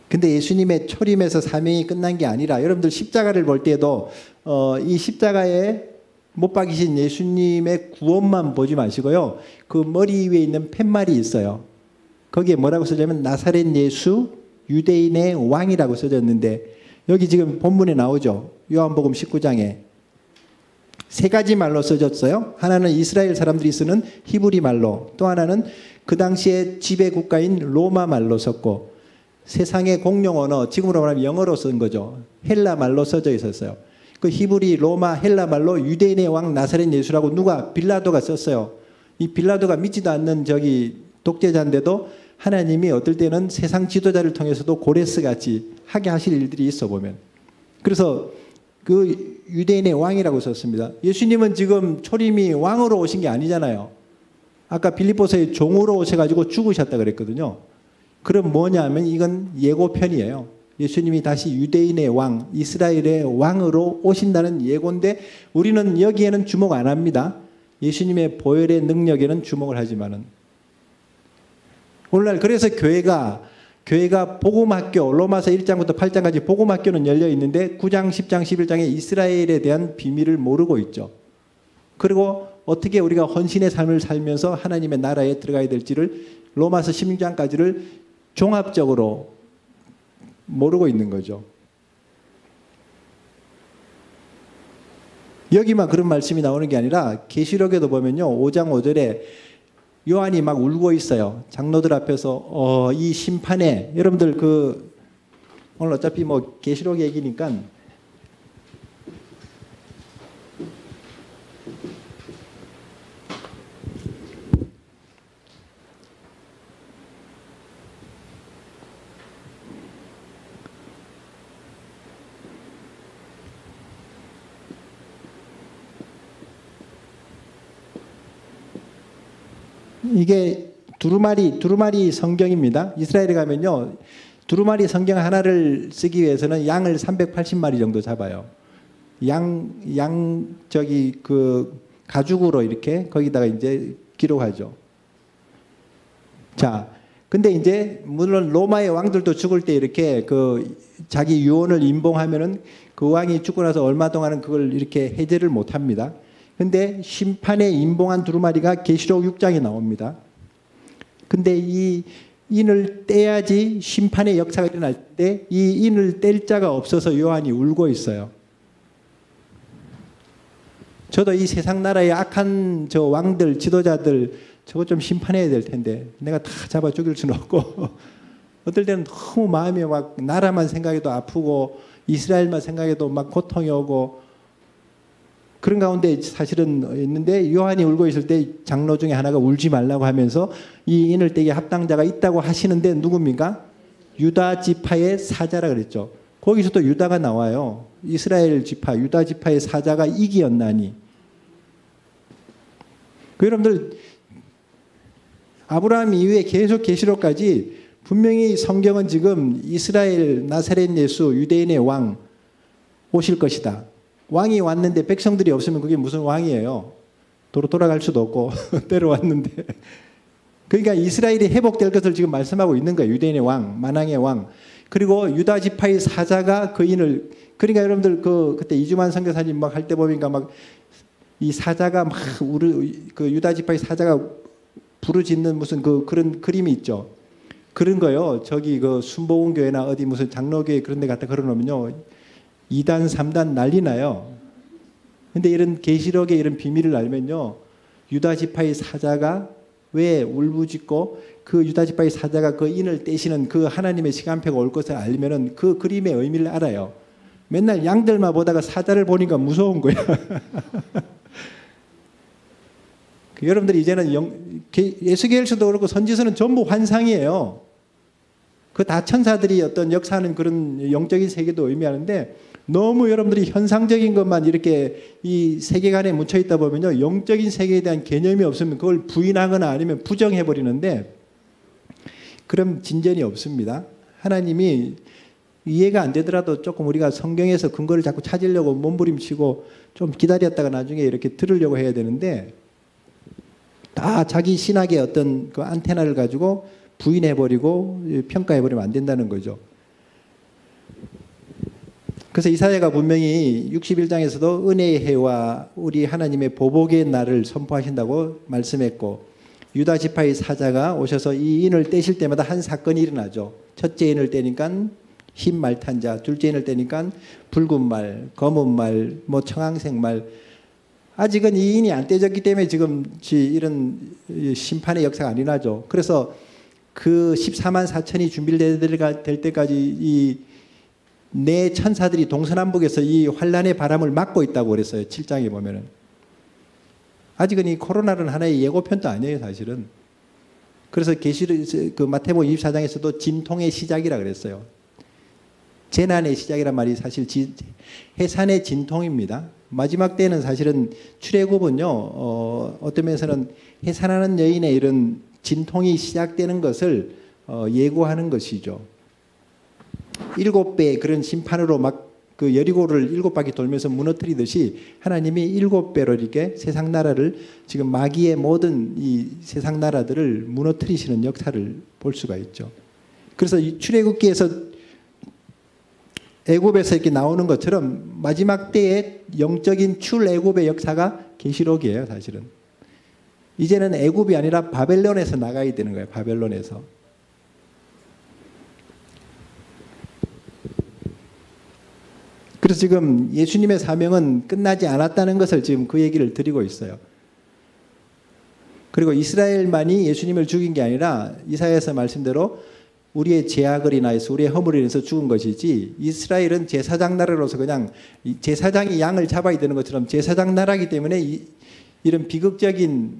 근데 예수님의 초림에서 사명이 끝난 게 아니라 여러분들 십자가를 볼 때에도 이 십자가에 못 박이신 예수님의 구원만 보지 마시고요. 그 머리 위에 있는 팻말이 있어요. 거기에 뭐라고 써졌냐면 나사렛 예수 유대인의 왕이라고 써졌는데 여기 지금 본문에 나오죠. 요한복음 19장에. 3가지 말로 써졌어요. 하나는 이스라엘 사람들이 쓰는 히브리 말로, 또 하나는 그 당시에 지배 국가인 로마 말로 썼고, 세상의 공용 언어, 지금으로 말하면 영어로 쓴 거죠. 헬라 말로 써져 있었어요. 그 히브리, 로마, 헬라 말로 유대인의 왕 나사렛 예수라고 누가 빌라도가 썼어요. 이 빌라도가 믿지도 않는 저기 독재자인데도 하나님이 어떨 때는 세상 지도자를 통해서도 고레스 같이 하게 하실 일들이 있어 보면. 그래서 그 유대인의 왕이라고 썼습니다. 예수님은 지금 초림이 왕으로 오신 게 아니잖아요. 아까 빌립보서에 종으로 오셔가지고 죽으셨다 그랬거든요. 그럼 뭐냐 하면 이건 예고편이에요. 예수님이 다시 유대인의 왕, 이스라엘의 왕으로 오신다는 예고인데 우리는 여기에는 주목 안 합니다. 예수님의 보혈의 능력에는 주목을 하지만은 오늘날 그래서 교회가 복음학교, 로마서 1장부터 8장까지 복음학교는 열려 있는데 9장, 10장, 11장에 이스라엘에 대한 비밀을 모르고 있죠. 그리고 어떻게 우리가 헌신의 삶을 살면서 하나님의 나라에 들어가야 될지를 로마서 16장까지를 종합적으로 모르고 있는 거죠. 여기만 그런 말씀이 나오는 게 아니라 계시록에도 보면요. 5장 5절에 요한이 막 울고 있어요. 장로들 앞에서 이 심판에 여러분들 오늘 어차피 뭐 계시록 얘기니까 이게 두루마리 성경입니다. 이스라엘에 가면요. 두루마리 성경 하나를 쓰기 위해서는 양을 380마리 정도 잡아요. 가죽으로 이렇게 거기다가 이제 기록하죠. 자, 근데 이제 물론 로마의 왕들도 죽을 때 이렇게 자기 유언을 임봉하면은 그 왕이 죽고 나서 얼마 동안은 그걸 이렇게 해제를 못 합니다. 근데 심판에 임봉한 두루마리가 계시록 6장에 나옵니다. 근데 이 인을 떼야지 심판의 역사가 일어날 때 이 인을 뗄 자가 없어서 요한이 울고 있어요. 저도 이 세상 나라의 악한 저 왕들, 지도자들 저거 좀 심판해야 될 텐데 내가 다 잡아 죽일 수는 없고 어떨 때는 너무 마음이 막 나라만 생각해도 아프고 이스라엘만 생각해도 막 고통이 오고 그런 가운데 사실은 있는데 요한이 울고 있을 때 장로 중에 하나가 울지 말라고 하면서 이 인을 떼기 합당자가 있다고 하시는데 누굽니까? 유다 지파의 사자라 그랬죠. 거기서도 유다가 나와요. 이스라엘 지파, 유다 지파의 사자가 이기었나니. 여러분들 아브라함 이후에 계속 계시록까지 분명히 성경은 지금 이스라엘 나사렛 예수 유대인의 왕 오실 것이다. 왕이 왔는데 백성들이 없으면 그게 무슨 왕이에요? 도로 돌아갈 수도 없고 때로 왔는데 그러니까 이스라엘이 회복될 것을 지금 말씀하고 있는 거예요. 유대인의 왕, 만왕의 왕. 그리고 유다 지파의 사자가 그 인을 그러니까 여러분들 그때 이주만 선교사님 막 할 때 보니까 막 이 사자가 막 그 유다 지파의 사자가 부르짖는 무슨 그런 그림이 있죠. 그런 거요. 저기 순복음 교회나 어디 무슨 장로교회 그런 데 갖다 걸어놓으면요. 2단, 3단 난리 나요. 근데 이런 계시록의 이런 비밀을 알면요. 유다 지파의 사자가 왜 울부짖고 그 유다 지파의 사자가 그 인을 떼시는 그 하나님의 시간표가 올 것을 알면은 그 그림의 의미를 알아요. 맨날 양들만 보다가 사자를 보니까 무서운 거야. 여러분들이 이제는 예수계일서도 그렇고 선지서는 전부 환상이에요. 그 다 천사들이 어떤 역사하는 그런 영적인 세계도 의미하는데 너무 여러분들이 현상적인 것만 이렇게 이 세계관에 묻혀 있다 보면요. 영적인 세계에 대한 개념이 없으면 그걸 부인하거나 아니면 부정해 버리는데 그럼 진전이 없습니다. 하나님이 이해가 안 되더라도 조금 우리가 성경에서 근거를 자꾸 찾으려고 몸부림치고 좀 기다렸다가 나중에 이렇게 들으려고 해야 되는데 다 자기 신학의 어떤 그 안테나를 가지고 부인해버리고 평가해버리면 안 된다는 거죠. 그래서 이사야가 분명히 61장에서도 은혜의 해와 우리 하나님의 보복의 날을 선포하신다고 말씀했고 유다 지파의 사자가 오셔서 이 인을 떼실 때마다 한 사건이 일어나죠. 첫째 인을 떼니까 흰 말 탄 자, 둘째 인을 떼니까 붉은 말, 검은 말, 뭐 청황색 말. 아직은 이 인이 안 떼졌기 때문에 지금 이런 심판의 역사가 안 일어나죠. 그래서 그 14만 4천이 준비될 때까지 이 내 천사들이 동서남북에서 이 환란의 바람을 막고 있다고 그랬어요. 7장에 보면은. 아직은 이 코로나는 하나의 예고편도 아니에요, 사실은. 그래서 그 마태복음 24장에서도 진통의 시작이라 그랬어요. 재난의 시작이란 말이 사실 해산의 진통입니다. 마지막 때는 사실은 출애굽은요. 어떤 면에서는 해산하는 여인의 이런 진통이 시작되는 것을 예고하는 것이죠. 7배의 그런 심판으로 막 그 여리고를 7바퀴 돌면서 무너뜨리듯이 하나님이 7배로 이렇게 세상 나라를 지금 마귀의 모든 이 세상 나라들을 무너뜨리시는 역사를 볼 수가 있죠. 그래서 이 출애굽기에서 애굽에서 이렇게 나오는 것처럼 마지막 때의 영적인 출애굽의 역사가 계시록이에요, 사실은. 이제는 애굽이 아니라 바벨론에서 나가야 되는 거예요. 바벨론에서. 그래서 지금 예수님의 사명은 끝나지 않았다는 것을 지금 그 얘기를 드리고 있어요. 그리고 이스라엘만이 예수님을 죽인 게 아니라 이사야서 말씀대로 우리의 죄악을 인하여서 우리의 허물을 인해서 죽은 것이지, 이스라엘은 제사장 나라로서 그냥 제사장이 양을 잡아야 되는 것처럼 제사장 나라이기 때문에 이런 비극적인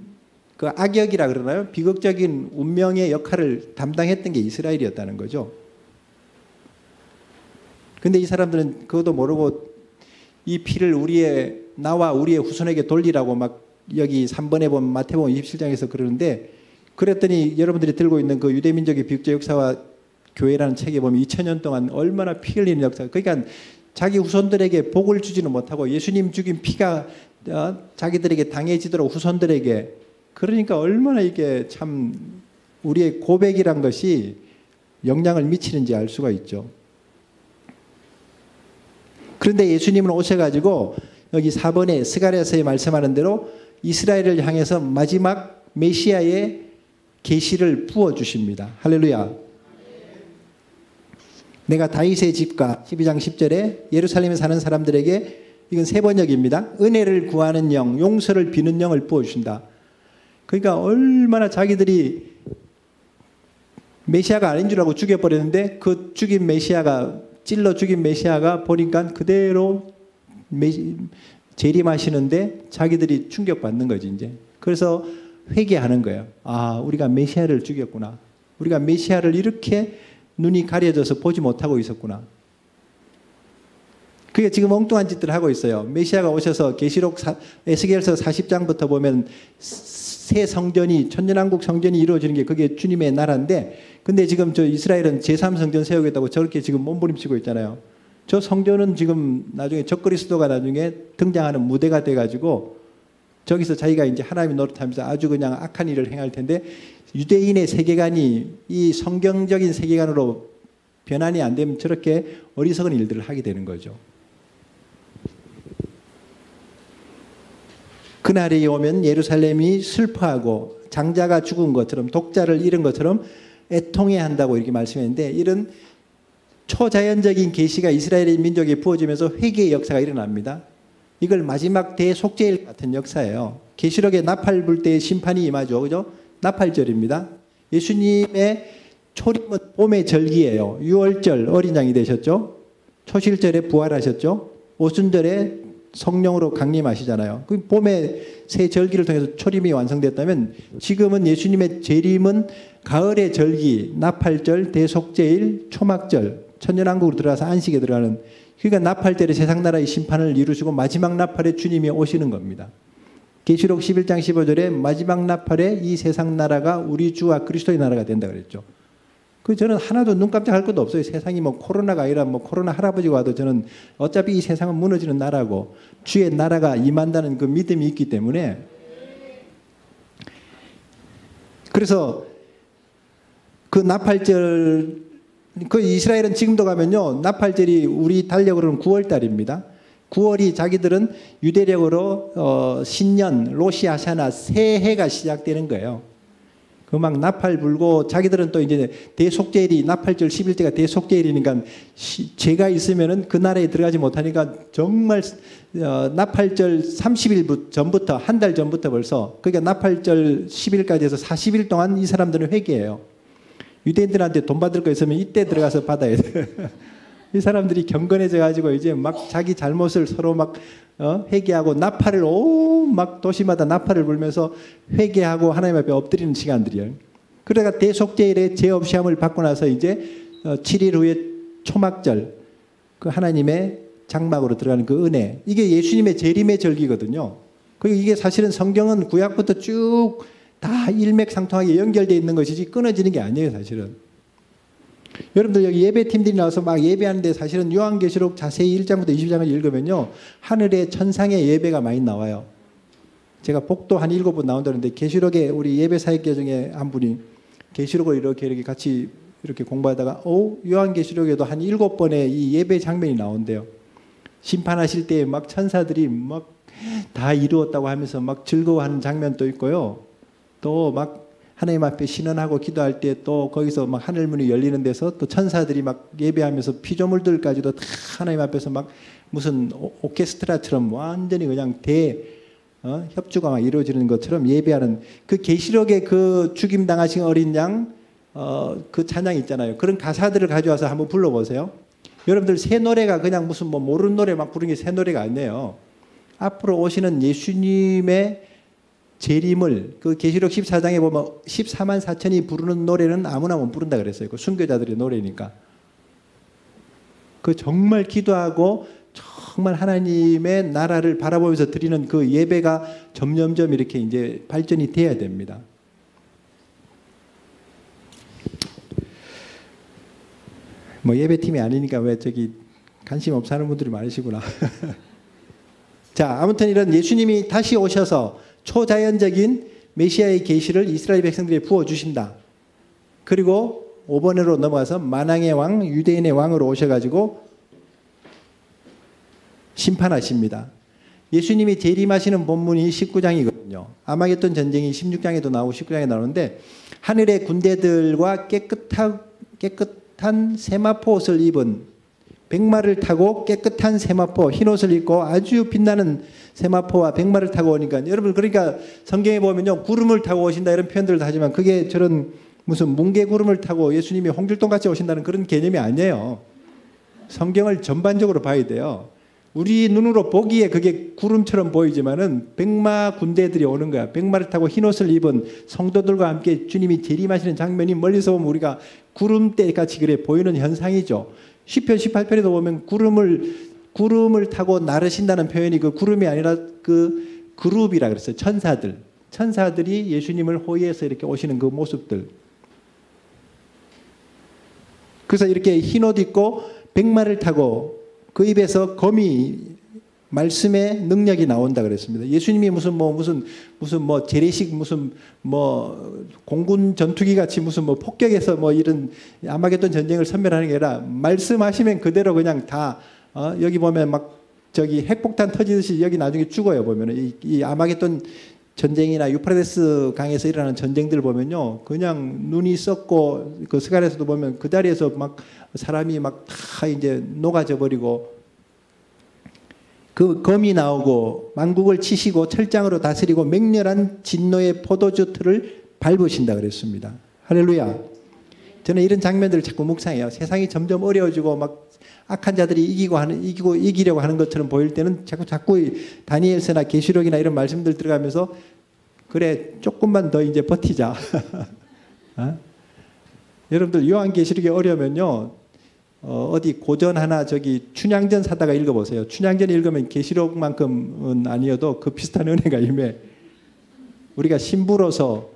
그 악역이라 그러나요? 비극적인 운명의 역할을 담당했던 게 이스라엘이었다는 거죠. 근데 이 사람들은 그것도 모르고 이 피를 나와 우리의 후손에게 돌리라고 막 여기 3번에 보면 마태복음 27장에서 그러는데, 그랬더니 여러분들이 들고 있는 그 유대민족의 비극적 역사와 교회라는 책에 보면 2000년 동안 얼마나 피 흘리는 역사, 그러니까 자기 후손들에게 복을 주지는 못하고 예수님 죽인 피가 자기들에게 당해지도록 후손들에게, 그러니까 얼마나 이게 참 우리의 고백이란 것이 영향을 미치는지 알 수가 있죠. 그런데 예수님은 오셔가지고 여기 4번에 스가랴서에 말씀하는 대로 이스라엘을 향해서 마지막 메시아의 계시를 부어주십니다. 할렐루야. 내가 다윗의 집과 12장 10절에 예루살렘에 사는 사람들에게, 이건 3번역입니다. 은혜를 구하는 영, 용서를 비는 영을 부어주신다. 그러니까 얼마나 자기들이 메시아가 아닌 줄 알고 죽여버렸는데, 그 죽인 메시아가, 찔러 죽인 메시아가 보니까 그대로 재림하시는데 자기들이 충격받는 거지, 이제. 그래서 회개하는 거예요. 아, 우리가 메시아를 죽였구나. 우리가 메시아를 이렇게 눈이 가려져서 보지 못하고 있었구나. 그게 지금 엉뚱한 짓들을 하고 있어요. 메시아가 오셔서 계시록 에스겔서 40장부터 보면 새 성전이, 천년왕국 성전이 이루어지는 게 그게 주님의 나라인데, 근데 지금 저 이스라엘은 제3성전 세우겠다고 저렇게 지금 몸부림치고 있잖아요. 저 성전은 지금 나중에 적그리스도가 나중에 등장하는 무대가 돼가지고 저기서 자기가 이제 하나님의 노릇하면서 아주 그냥 악한 일을 행할 텐데, 유대인의 세계관이 이 성경적인 세계관으로 변환이 안 되면 저렇게 어리석은 일들을 하게 되는 거죠. 그날이 오면 예루살렘이 슬퍼하고 장자가 죽은 것처럼, 독자를 잃은 것처럼 애통해야 한다고 이렇게 말씀했는데, 이런 초자연적인 계시가 이스라엘의 민족에 부어지면서 회개의 역사가 일어납니다. 이걸 마지막 대속죄일 같은 역사예요. 계시록에 나팔 불 때의 심판이 임하죠. 그죠? 나팔절입니다. 예수님의 초림은 봄의 절기예요. 6월절 어린 양이 되셨죠. 초실절에 부활하셨죠. 오순절에 성령으로 강림하시잖아요. 그 봄의 새 절기를 통해서 초림이 완성됐다면, 지금은 예수님의 재림은 가을의 절기, 나팔절, 대속죄일, 초막절, 천년왕국으로 들어가서 안식에 들어가는, 그러니까 나팔절에 세상 나라의 심판을 이루시고 마지막 나팔에 주님이 오시는 겁니다. 계시록 11장 15절에 마지막 나팔에 이 세상 나라가 우리 주와 그리스도의 나라가 된다 그랬죠. 그 저는 하나도 눈 깜짝할 것도 없어요. 세상이 뭐 코로나가 아니라 뭐 코로나 할아버지가 와도 저는 어차피 이 세상은 무너지는 나라고 주의 나라가 임한다는 그 믿음이 있기 때문에. 그래서 그 나팔절, 그 이스라엘은 지금도 가면요, 나팔절이 우리 달력으로는 9월 달입니다. 9월이 자기들은 유대력으로 신년, 로시아샤나 새해가 시작되는 거예요. 그 막 나팔 불고, 자기들은 또 이제 대속죄일이 나팔절 10일째가 대속죄일이니까 죄가 있으면은 그 나라에 들어가지 못하니까 정말 나팔절 30일 전부터, 한 달 전부터 벌써, 그러니까 나팔절 10일까지 해서 40일 동안 이 사람들은 회개해요. 유대인들한테 돈 받을 거 있으면 이때 들어가서 받아야 돼. 이 사람들이 경건해져 가지고 이제 막 자기 잘못을 서로 막 회개하고, 나팔을 막 도시마다 나팔을 불면서 회개하고 하나님 앞에 엎드리는 시간들이에요. 그러다가 대속죄일에 죄 없이 함을 받고 나서 이제 7일 후에 초막절, 그 하나님의 장막으로 들어가는 그 은혜, 이게 예수님의 재림의 절기거든요. 그리고 이게 사실은 성경은 구약부터 쭉 다 일맥상통하게 연결되어 있는 것이지 끊어지는 게 아니에요, 사실은. 여러분들 여기 예배팀들이 나와서 막 예배하는데 사실은 요한계시록 자세히 1장부터 20장을 읽으면요, 하늘의 천상의 예배가 많이 나와요. 제가 복도 한 7번 나온다는데, 계시록에 우리 예배사역계 중에 한 분이 계시록을 이렇게 같이 이렇게 공부하다가 요한계시록에도 한 7번의 이 예배 장면이 나온대요. 심판하실 때 막 천사들이 막 다 이루었다고 하면서 막 즐거워하는 장면도 있고요. 또 막 하나님 앞에 신원하고 기도할 때 또 거기서 막 하늘문이 열리는 데서 또 천사들이 막 예배하면서 피조물들까지도 다 하나님 앞에서 막 무슨 오케스트라처럼 완전히 그냥 협주가 막 이루어지는 것처럼 예배하는, 그 계시록의 그 죽임 당하신 어린 양 그 찬양 있잖아요. 그런 가사들을 가져와서 한번 불러보세요. 여러분들 새 노래가 그냥 무슨 뭐 모르는 노래 막 부르는 게 새 노래가 아니에요. 앞으로 오시는 예수님의 재림을, 그 계시록 14장에 보면 14만 4천이 부르는 노래는 아무나 못 부른다 그랬어요. 그 순교자들의 노래니까. 그 정말 기도하고 정말 하나님의 나라를 바라보면서 드리는 그 예배가 점점점 이렇게 이제 발전이 돼야 됩니다. 뭐 예배팀이 아니니까 왜 저기 관심 없어 하는 분들이 많으시구나. 자, 아무튼 이런 예수님이 다시 오셔서 초자연적인 메시아의 계시를 이스라엘 백성들에게 부어주신다. 그리고 5번으로 넘어가서 만왕의 왕, 유대인의 왕으로 오셔가지고 심판하십니다. 예수님이 재림하시는 본문이 19장이거든요. 아마겟돈 전쟁이 16장에도 나오고 19장에 나오는데, 하늘의 군대들과 깨끗한 세마포 옷을 입은, 백마를 타고 깨끗한 세마포, 흰 옷을 입고 아주 빛나는 세마포와 백마를 타고 오니까, 여러분 그러니까 성경에 보면요, 구름을 타고 오신다 이런 표현들도 하지만 그게 저런 무슨 뭉게구름을 타고 예수님이 홍길동같이 오신다는 그런 개념이 아니에요. 성경을 전반적으로 봐야 돼요. 우리 눈으로 보기에 그게 구름처럼 보이지만은 백마 군대들이 오는 거야. 백마를 타고 흰 옷을 입은 성도들과 함께 주님이 재림하시는 장면이 멀리서 보면 우리가 구름대 같이 그래 보이는 현상이죠. 시편 18편에도 보면 구름을 타고 나르신다는 표현이 그 구름이 아니라 그 그룹이라 그랬어요. 천사들이 예수님을 호위해서 이렇게 오시는 그 모습들. 그래서 이렇게 흰 옷 입고 백마를 타고 그 입에서 검이, 말씀의 능력이 나온다 그랬습니다. 예수님이 무슨 재래식 무슨 공군 전투기 같이 무슨 폭격해서 이런 아마겟돈 전쟁을 선멸하는 게 아니라 말씀하시면 그대로 그냥 다 여기 보면 막 저기 핵폭탄 터지듯이 여기 나중에 죽어요. 보면은 이 아마겟돈 전쟁이나 유프라데스 강에서 일어나는 전쟁들 보면요, 그냥 눈이 썩고 그 스갈에서도 보면 그 자리에서 막 사람이 막 다 이제 녹아져 버리고, 그 검이 나오고 만국을 치시고 철장으로 다스리고 맹렬한 진노의 포도주 틀을 밟으신다 그랬습니다. 할렐루야. 저는 이런 장면들을 자꾸 묵상해요. 세상이 점점 어려워지고 막 악한 자들이 이기려고 하는 것처럼 보일 때는 자꾸 다니엘서나 계시록이나 이런 말씀들 들어가면서, 그래 조금만 더 이제 버티자. 여러분들 요한계시록이 어려우면요, 어디 고전 하나 저기 춘향전 사다가 읽어보세요. 춘향전 읽으면 계시록만큼은 아니어도 그 비슷한 은혜가 임해. 우리가 신부로서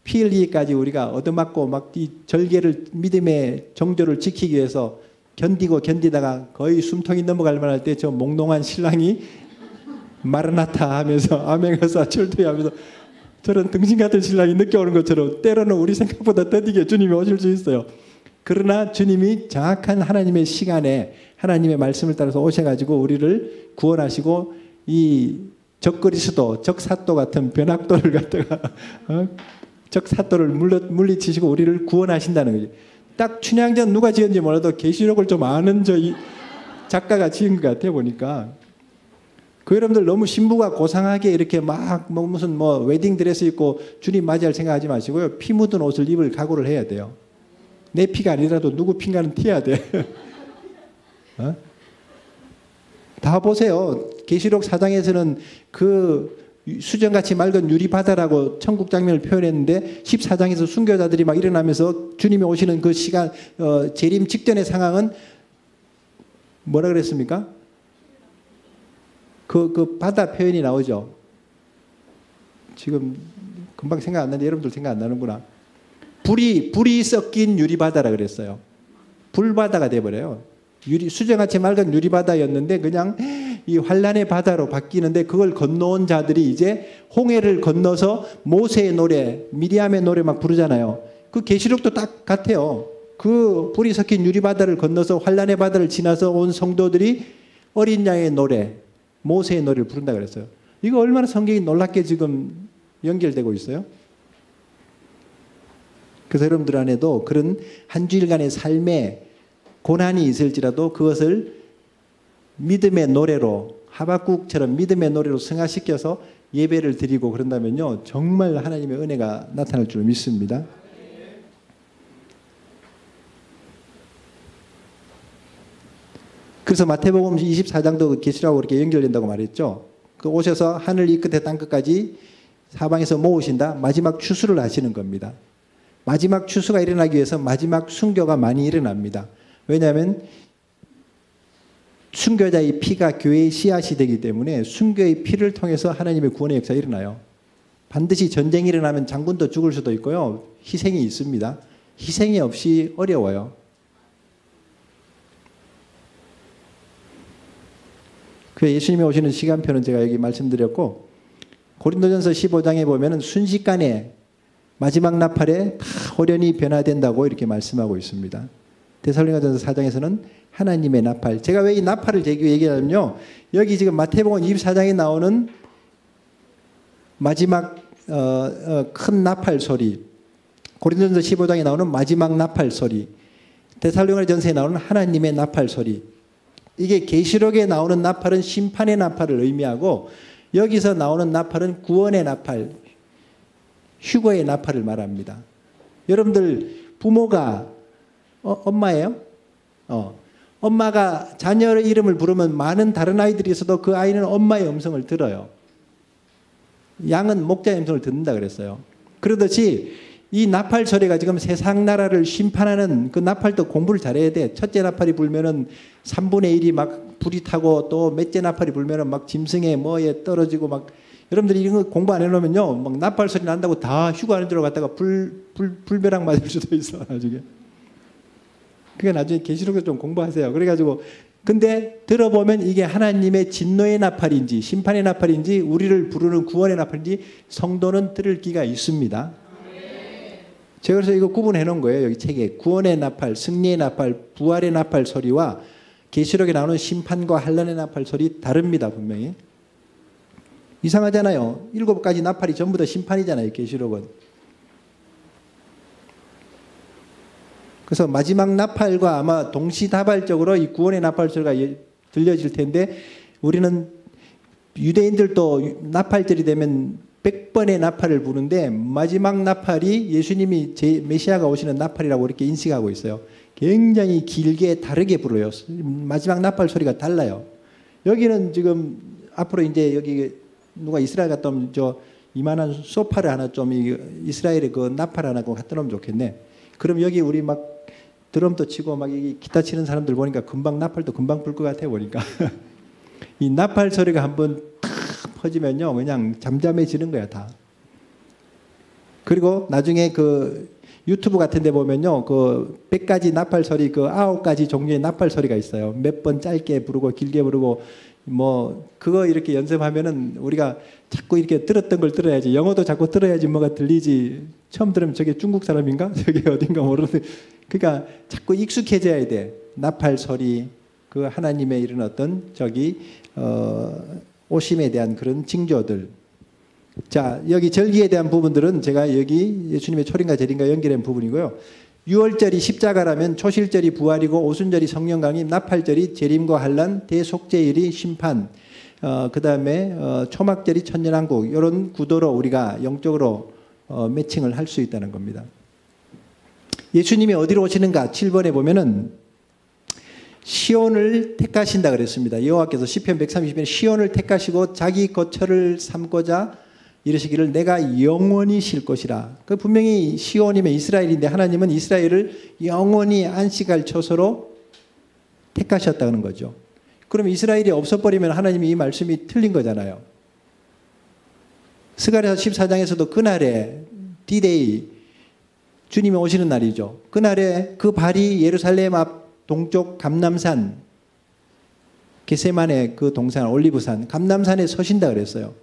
피 흘리기까지 우리가 얻어맞고 막 이 절개를, 믿음의 정조를 지키기 위해서 견디다가 거의 숨통이 넘어갈 만할 때 저 몽롱한 신랑이 마르나타 하면서 아멘가사 철퇴 하면서 저런 등신 같은 신랑이 늦게 오는 것처럼 때로는 우리 생각보다 더디게 주님이 오실 수 있어요. 그러나 주님이 정확한 하나님의 시간에 하나님의 말씀을 따라서 오셔가지고 우리를 구원하시고 이 적그리스도, 적사도 같은 변학도를 갖다가 적사도를 물리치시고 우리를 구원하신다는 거지. 딱 춘향전 누가 지었는지 몰라도 계시록을 좀 아는 이 작가가 지은 것 같아 보니까. 그 여러분들 너무 신부가 고상하게 이렇게 막 무슨 웨딩 드레스 입고 주님 맞이할 생각하지 마시고요. 피 묻은 옷을 입을 각오를 해야 돼요. 내 피가 아니라도 누구 피인가는 튀어야 돼. 다 보세요. 계시록 4장에서는 그 수정같이 맑은 유리바다라고 천국 장면을 표현했는데 14장에서 순교자들이 막 일어나면서 주님이 오시는 그 시간, 재림 직전의 상황은 뭐라 그랬습니까? 그 바다 표현이 나오죠. 지금 금방 생각 안 나는데 여러분들 생각 안 나는구나. 불이 섞인 유리바다라 그랬어요. 불바다가 돼버려요. 수정같이 맑은 유리바다였는데 그냥 이 환란의 바다로 바뀌는데 그걸 건너온 자들이 이제 홍해를 건너서 모세의 노래, 미리암의 노래 막 부르잖아요. 그 계시록도 딱 같아요. 그 불이 섞인 유리바다를 건너서 환란의 바다를 지나서 온 성도들이 어린 양의 노래, 모세의 노래를 부른다 그랬어요. 이거 얼마나 성경이 놀랍게 지금 연결되고 있어요. 그래서 여러분들 안에도 그런 한 주일간의 삶에 고난이 있을지라도 그것을 믿음의 노래로, 하박국처럼 믿음의 노래로 승화시켜서 예배를 드리고 그런다면요, 정말 하나님의 은혜가 나타날 줄 믿습니다. 그래서 마태복음 24장도 계시라고 그렇게 연결된다고 말했죠. 그 오셔서 하늘 이 끝에 땅 끝까지 사방에서 모으신다. 마지막 추수를 하시는 겁니다. 마지막 추수가 일어나기 위해서 마지막 순교가 많이 일어납니다. 왜냐하면 순교자의 피가 교회의 씨앗이 되기 때문에 순교의 피를 통해서 하나님의 구원의 역사가 일어나요. 반드시 전쟁이 일어나면 장군도 죽을 수도 있고요. 희생이 있습니다. 희생이 없이 어려워요. 그 예수님이 오시는 시간표는 제가 여기 말씀드렸고, 고린도전서 15장에 보면은 순식간에 마지막 나팔에 다 호련히 변화된다고 이렇게 말씀하고 있습니다. 데살로니가전서 4장에서는 하나님의 나팔. 제가 왜 이 나팔을 얘기하냐면요, 여기 지금 마태복음 24장에 나오는 마지막 큰 나팔 소리, 고린도전서 15장에 나오는 마지막 나팔 소리, 데살로니가전서에 나오는 하나님의 나팔 소리, 이게 계시록에 나오는 나팔은 심판의 나팔을 의미하고 여기서 나오는 나팔은 구원의 나팔, 휴거의 나팔을 말합니다. 여러분들 부모가 엄마예요? 엄마가 자녀의 이름을 부르면 많은 다른 아이들이 있어도 그 아이는 엄마의 음성을 들어요. 양은 목자의 음성을 듣는다 그랬어요. 그러듯이 이 나팔 소리가 지금 세상 나라를 심판하는 그 나팔도 공부를 잘해야 돼. 첫째 나팔이 불면은 3분의 1이 막 불이 타고 또 몇째 나팔이 불면은 막 짐승에 뭐에 떨어지고 막, 여러분들이 이런 거 공부 안 해놓으면요, 막 나팔 소리 난다고 다 휴가하는 데로 갔다가 불벼락 맞을 수도 있어, 나중에. 그게 나중에 계시록에서 좀 공부하세요. 그래가지고, 근데 들어보면 이게 하나님의 진노의 나팔인지 심판의 나팔인지 우리를 부르는 구원의 나팔인지 성도는 들을 기가 있습니다. 제가 그래서 이거 구분해 놓은 거예요. 여기 책에 구원의 나팔, 승리의 나팔, 부활의 나팔 소리와 계시록에 나오는 심판과 환난의 나팔 소리 다릅니다. 분명히. 이상하잖아요. 7가지 나팔이 전부 다 심판이잖아요. 계시록은. 그래서 마지막 나팔과 아마 동시다발적으로 이 구원의 나팔 소리가 들려질 텐데, 우리는 유대인들도 나팔절이 되면 100번의 나팔을 부는데 마지막 나팔이 예수님이 메시아가 오시는 나팔이라고 이렇게 인식하고 있어요. 굉장히 길게 다르게 불어요. 마지막 나팔 소리가 달라요. 여기는 지금 앞으로 이제 여기 누가 이스라엘 갔다 오면 저 이만한 소파를 하나 좀 이스라엘의 그 나팔 하나 갖다 놓으면 좋겠네. 그럼 여기 우리 막 드럼도 치고 막 기타 치는 사람들 보니까 금방 나팔도 금방 불 것 같아 보니까. 이 나팔 소리가 한번 탁 퍼지면요, 그냥 잠잠해지는 거야, 다. 그리고 나중에 그 유튜브 같은 데 보면요, 그 100가지 나팔 소리, 그 9가지 종류의 나팔 소리가 있어요. 몇 번 짧게 부르고 길게 부르고, 뭐 그거 이렇게 연습하면은 우리가 자꾸 이렇게 들었던 걸 들어야지, 영어도 자꾸 들어야지 뭐가 들리지. 처음 들으면 저게 중국 사람인가? 저게 어딘가 모르는데, 그러니까 자꾸 익숙해져야 돼. 나팔 소리, 그 하나님의 이런 어떤 오심에 대한 그런 징조들. 자, 여기 절기에 대한 부분들은 제가 여기 예수님의 초림과 재림과 연결한 부분이고요. 6월절이 십자가라면 초실절이 부활이고, 오순절이 성령 강림, 나팔절이 재림과 환난, 대속죄일이 심판, 그 다음에 초막절이 천년왕국, 이런 구도로 우리가 영적으로 매칭을 할 수 있다는 겁니다. 예수님이 어디로 오시는가? 7번에 보면은 시온을 택하신다 그랬습니다. 여호와께서 시편 130편에 시온을 택하시고 자기 거처를 삼고자 이르시기를 내가 영원히 쉴 것이라. 그 분명히 시온이면 이스라엘인데 하나님은 이스라엘을 영원히 안식할 처소로 택하셨다는 거죠. 그럼 이스라엘이 없어버리면 하나님이 이 말씀이 틀린 거잖아요. 스가랴서 14장에서도 그날에 D-Day, 주님이 오시는 날이죠. 그날에 그 발이 예루살렘 앞 동쪽 감람산, 겟세마네 그 동산 올리브산, 감람산에 서신다 그랬어요.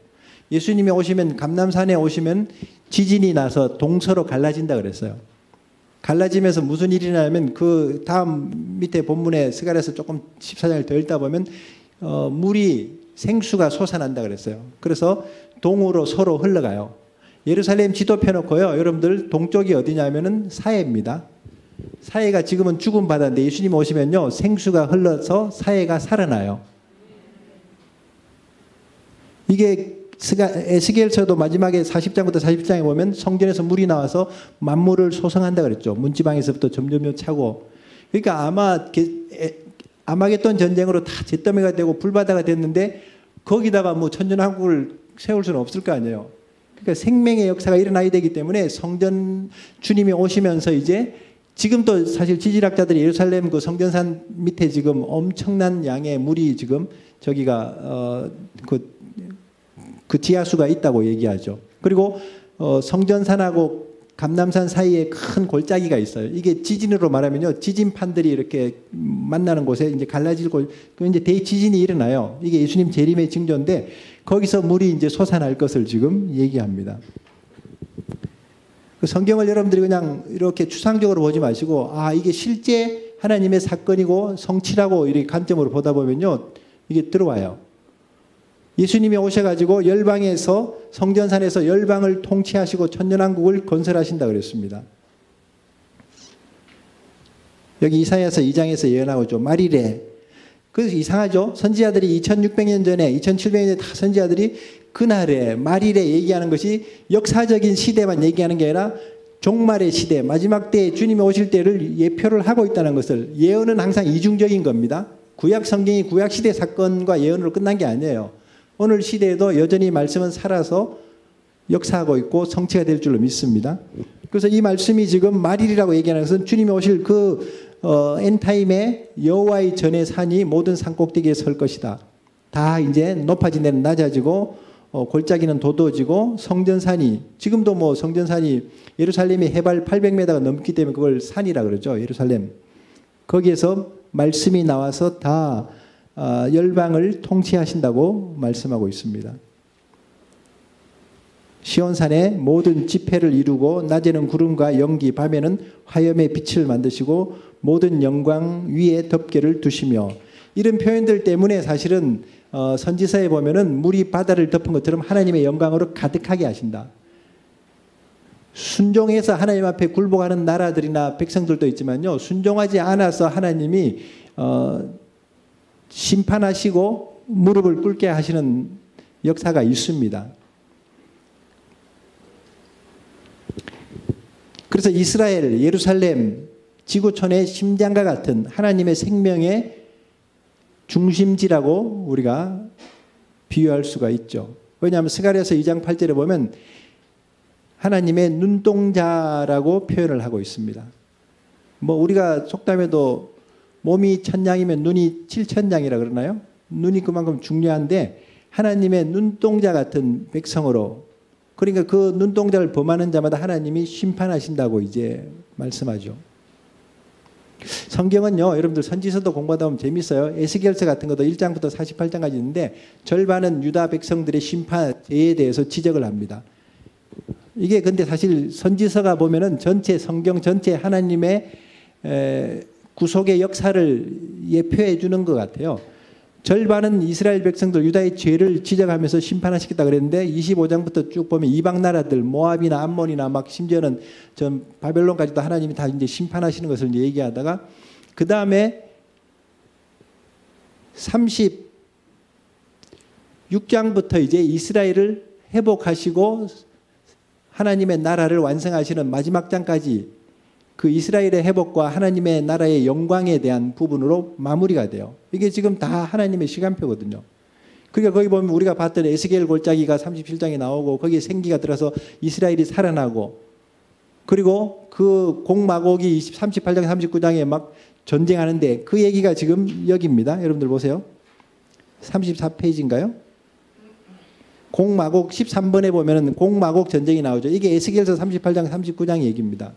예수님이 오시면 감람산에 오시면 지진이 나서 동서로 갈라진다 그랬어요. 갈라지면서 무슨 일이 나냐면 그 다음 밑에 본문에 스가랴서 조금 14장을 더 읽다 보면 물이 생수가 솟아난다 그랬어요. 그래서 동으로 서로 흘러가요. 예루살렘 지도 펴놓고요. 여러분들 동쪽이 어디냐면은 사해입니다. 사해가 지금은 죽은 바다인데 예수님 오시면요. 생수가 흘러서 사해가 살아나요. 이게 에스겔서도 마지막에 40장부터 41장에 보면 성전에서 물이 나와서 만물을 소성한다 그랬죠. 문지방에서부터 점점 차고. 그러니까 아마 아마겟돈 전쟁으로 다 잿더미가 되고 불바다가 됐는데 거기다가 뭐 천년왕국을 세울 수는 없을 거 아니에요. 그러니까 생명의 역사가 일어나야 되기 때문에 성전 주님이 오시면서 이제 지금도 사실 지질학자들이 예루살렘 그 성전산 밑에 지금 엄청난 양의 물이 지금 저기가 그 지하수가 있다고 얘기하죠. 그리고 성전산하고 감람산 사이에 큰 골짜기가 있어요. 이게 지진으로 말하면요, 지진판들이 이렇게 만나는 곳에 이제 갈라질 곳, 그 이제 대지진이 일어나요. 이게 예수님 재림의 징조인데 거기서 물이 이제 솟아날 것을 지금 얘기합니다. 그 성경을 여러분들이 그냥 이렇게 추상적으로 보지 마시고, 아 이게 실제 하나님의 사건이고 성취라고 이렇게 관점으로 보다 보면요, 이게 들어와요. 예수님이 오셔가지고 열방에서 성전산에서 열방을 통치하시고 천년왕국을 건설하신다 그랬습니다. 여기 이사야서 2장에서 예언하고 좀 말이래. 그래서 이상하죠. 선지자들이 2600년 전에 2700년 전에 다 선지자들이 그날에 말이래 얘기하는 것이 역사적인 시대만 얘기하는 게 아니라 종말의 시대, 마지막 때에 주님이 오실 때를 예표를 하고 있다는 것을, 예언은 항상 이중적인 겁니다. 구약 성경이 구약 시대 사건과 예언으로 끝난 게 아니에요. 오늘 시대에도 여전히 말씀은 살아서 역사하고 있고 성취가 될 줄로 믿습니다. 그래서 이 말씀이 지금 말일이라고 얘기하는 것은 주님이 오실 그 엔타임에 여호와의 전의 산이 모든 산 꼭대기에 설 것이다. 다 이제 높아진 데는 낮아지고 골짜기는 도도해지고 성전산이, 지금도 뭐 성전산이 예루살렘이 해발 800m가 넘기 때문에 그걸 산이라 그러죠. 예루살렘. 거기에서 말씀이 나와서 다 열방을 통치하신다고 말씀하고 있습니다. 시온산에 모든 집회를 이루고 낮에는 구름과 연기, 밤에는 화염의 빛을 만드시고 모든 영광 위에 덮개를 두시며, 이런 표현들 때문에 사실은 선지서에 보면은 물이 바다를 덮은 것처럼 하나님의 영광으로 가득하게 하신다. 순종해서 하나님 앞에 굴복하는 나라들이나 백성들도 있지만요, 순종하지 않아서 하나님이 심판하시고 무릎을 꿇게 하시는 역사가 있습니다. 그래서 이스라엘, 예루살렘, 지구촌의 심장과 같은 하나님의 생명의 중심지라고 우리가 비유할 수가 있죠. 왜냐하면 스가랴서 2장 8절에 보면 하나님의 눈동자라고 표현을 하고 있습니다. 뭐 우리가 속담에도 몸이 천냥이면 눈이 칠천냥이라 그러나요? 눈이 그만큼 중요한데 하나님의 눈동자 같은 백성으로, 그러니까 그 눈동자를 범하는 자마다 하나님이 심판하신다고 이제 말씀하죠. 성경은요, 여러분들 선지서도 공부하다 보면 재밌어요. 에스겔서 같은 것도 1장부터 48장까지 있는데 절반은 유다 백성들의 심판, 죄에 대해서 지적을 합니다. 이게 근데 사실 선지서가 보면은 전체 성경 전체 하나님의 구속의 역사를 예표해 주는 것 같아요. 절반은 이스라엘 백성들 유다의 죄를 지적하면서 심판하시겠다 그랬는데 25장부터 쭉 보면 이방 나라들 모압이나 암몬이나 막 심지어는 전 바벨론까지도 하나님이 다 이제 심판하시는 것을 이제 얘기하다가 그 다음에 36장부터 이제 이스라엘을 회복하시고 하나님의 나라를 완성하시는 마지막 장까지 그 이스라엘의 회복과 하나님의 나라의 영광에 대한 부분으로 마무리가 돼요. 이게 지금 다 하나님의 시간표거든요. 그러니까 거기 보면 우리가 봤던 에스겔 골짜기가 37장에 나오고 거기에 생기가 들어서 이스라엘이 살아나고, 그리고 그 곡마곡이 38장 39장에 막 전쟁하는데 그 얘기가 지금 여기입니다. 여러분들 보세요. 34페이지인가요? 곡마곡 13번에 보면은 곡마곡 전쟁이 나오죠. 이게 에스겔서 38장 39장 얘기입니다.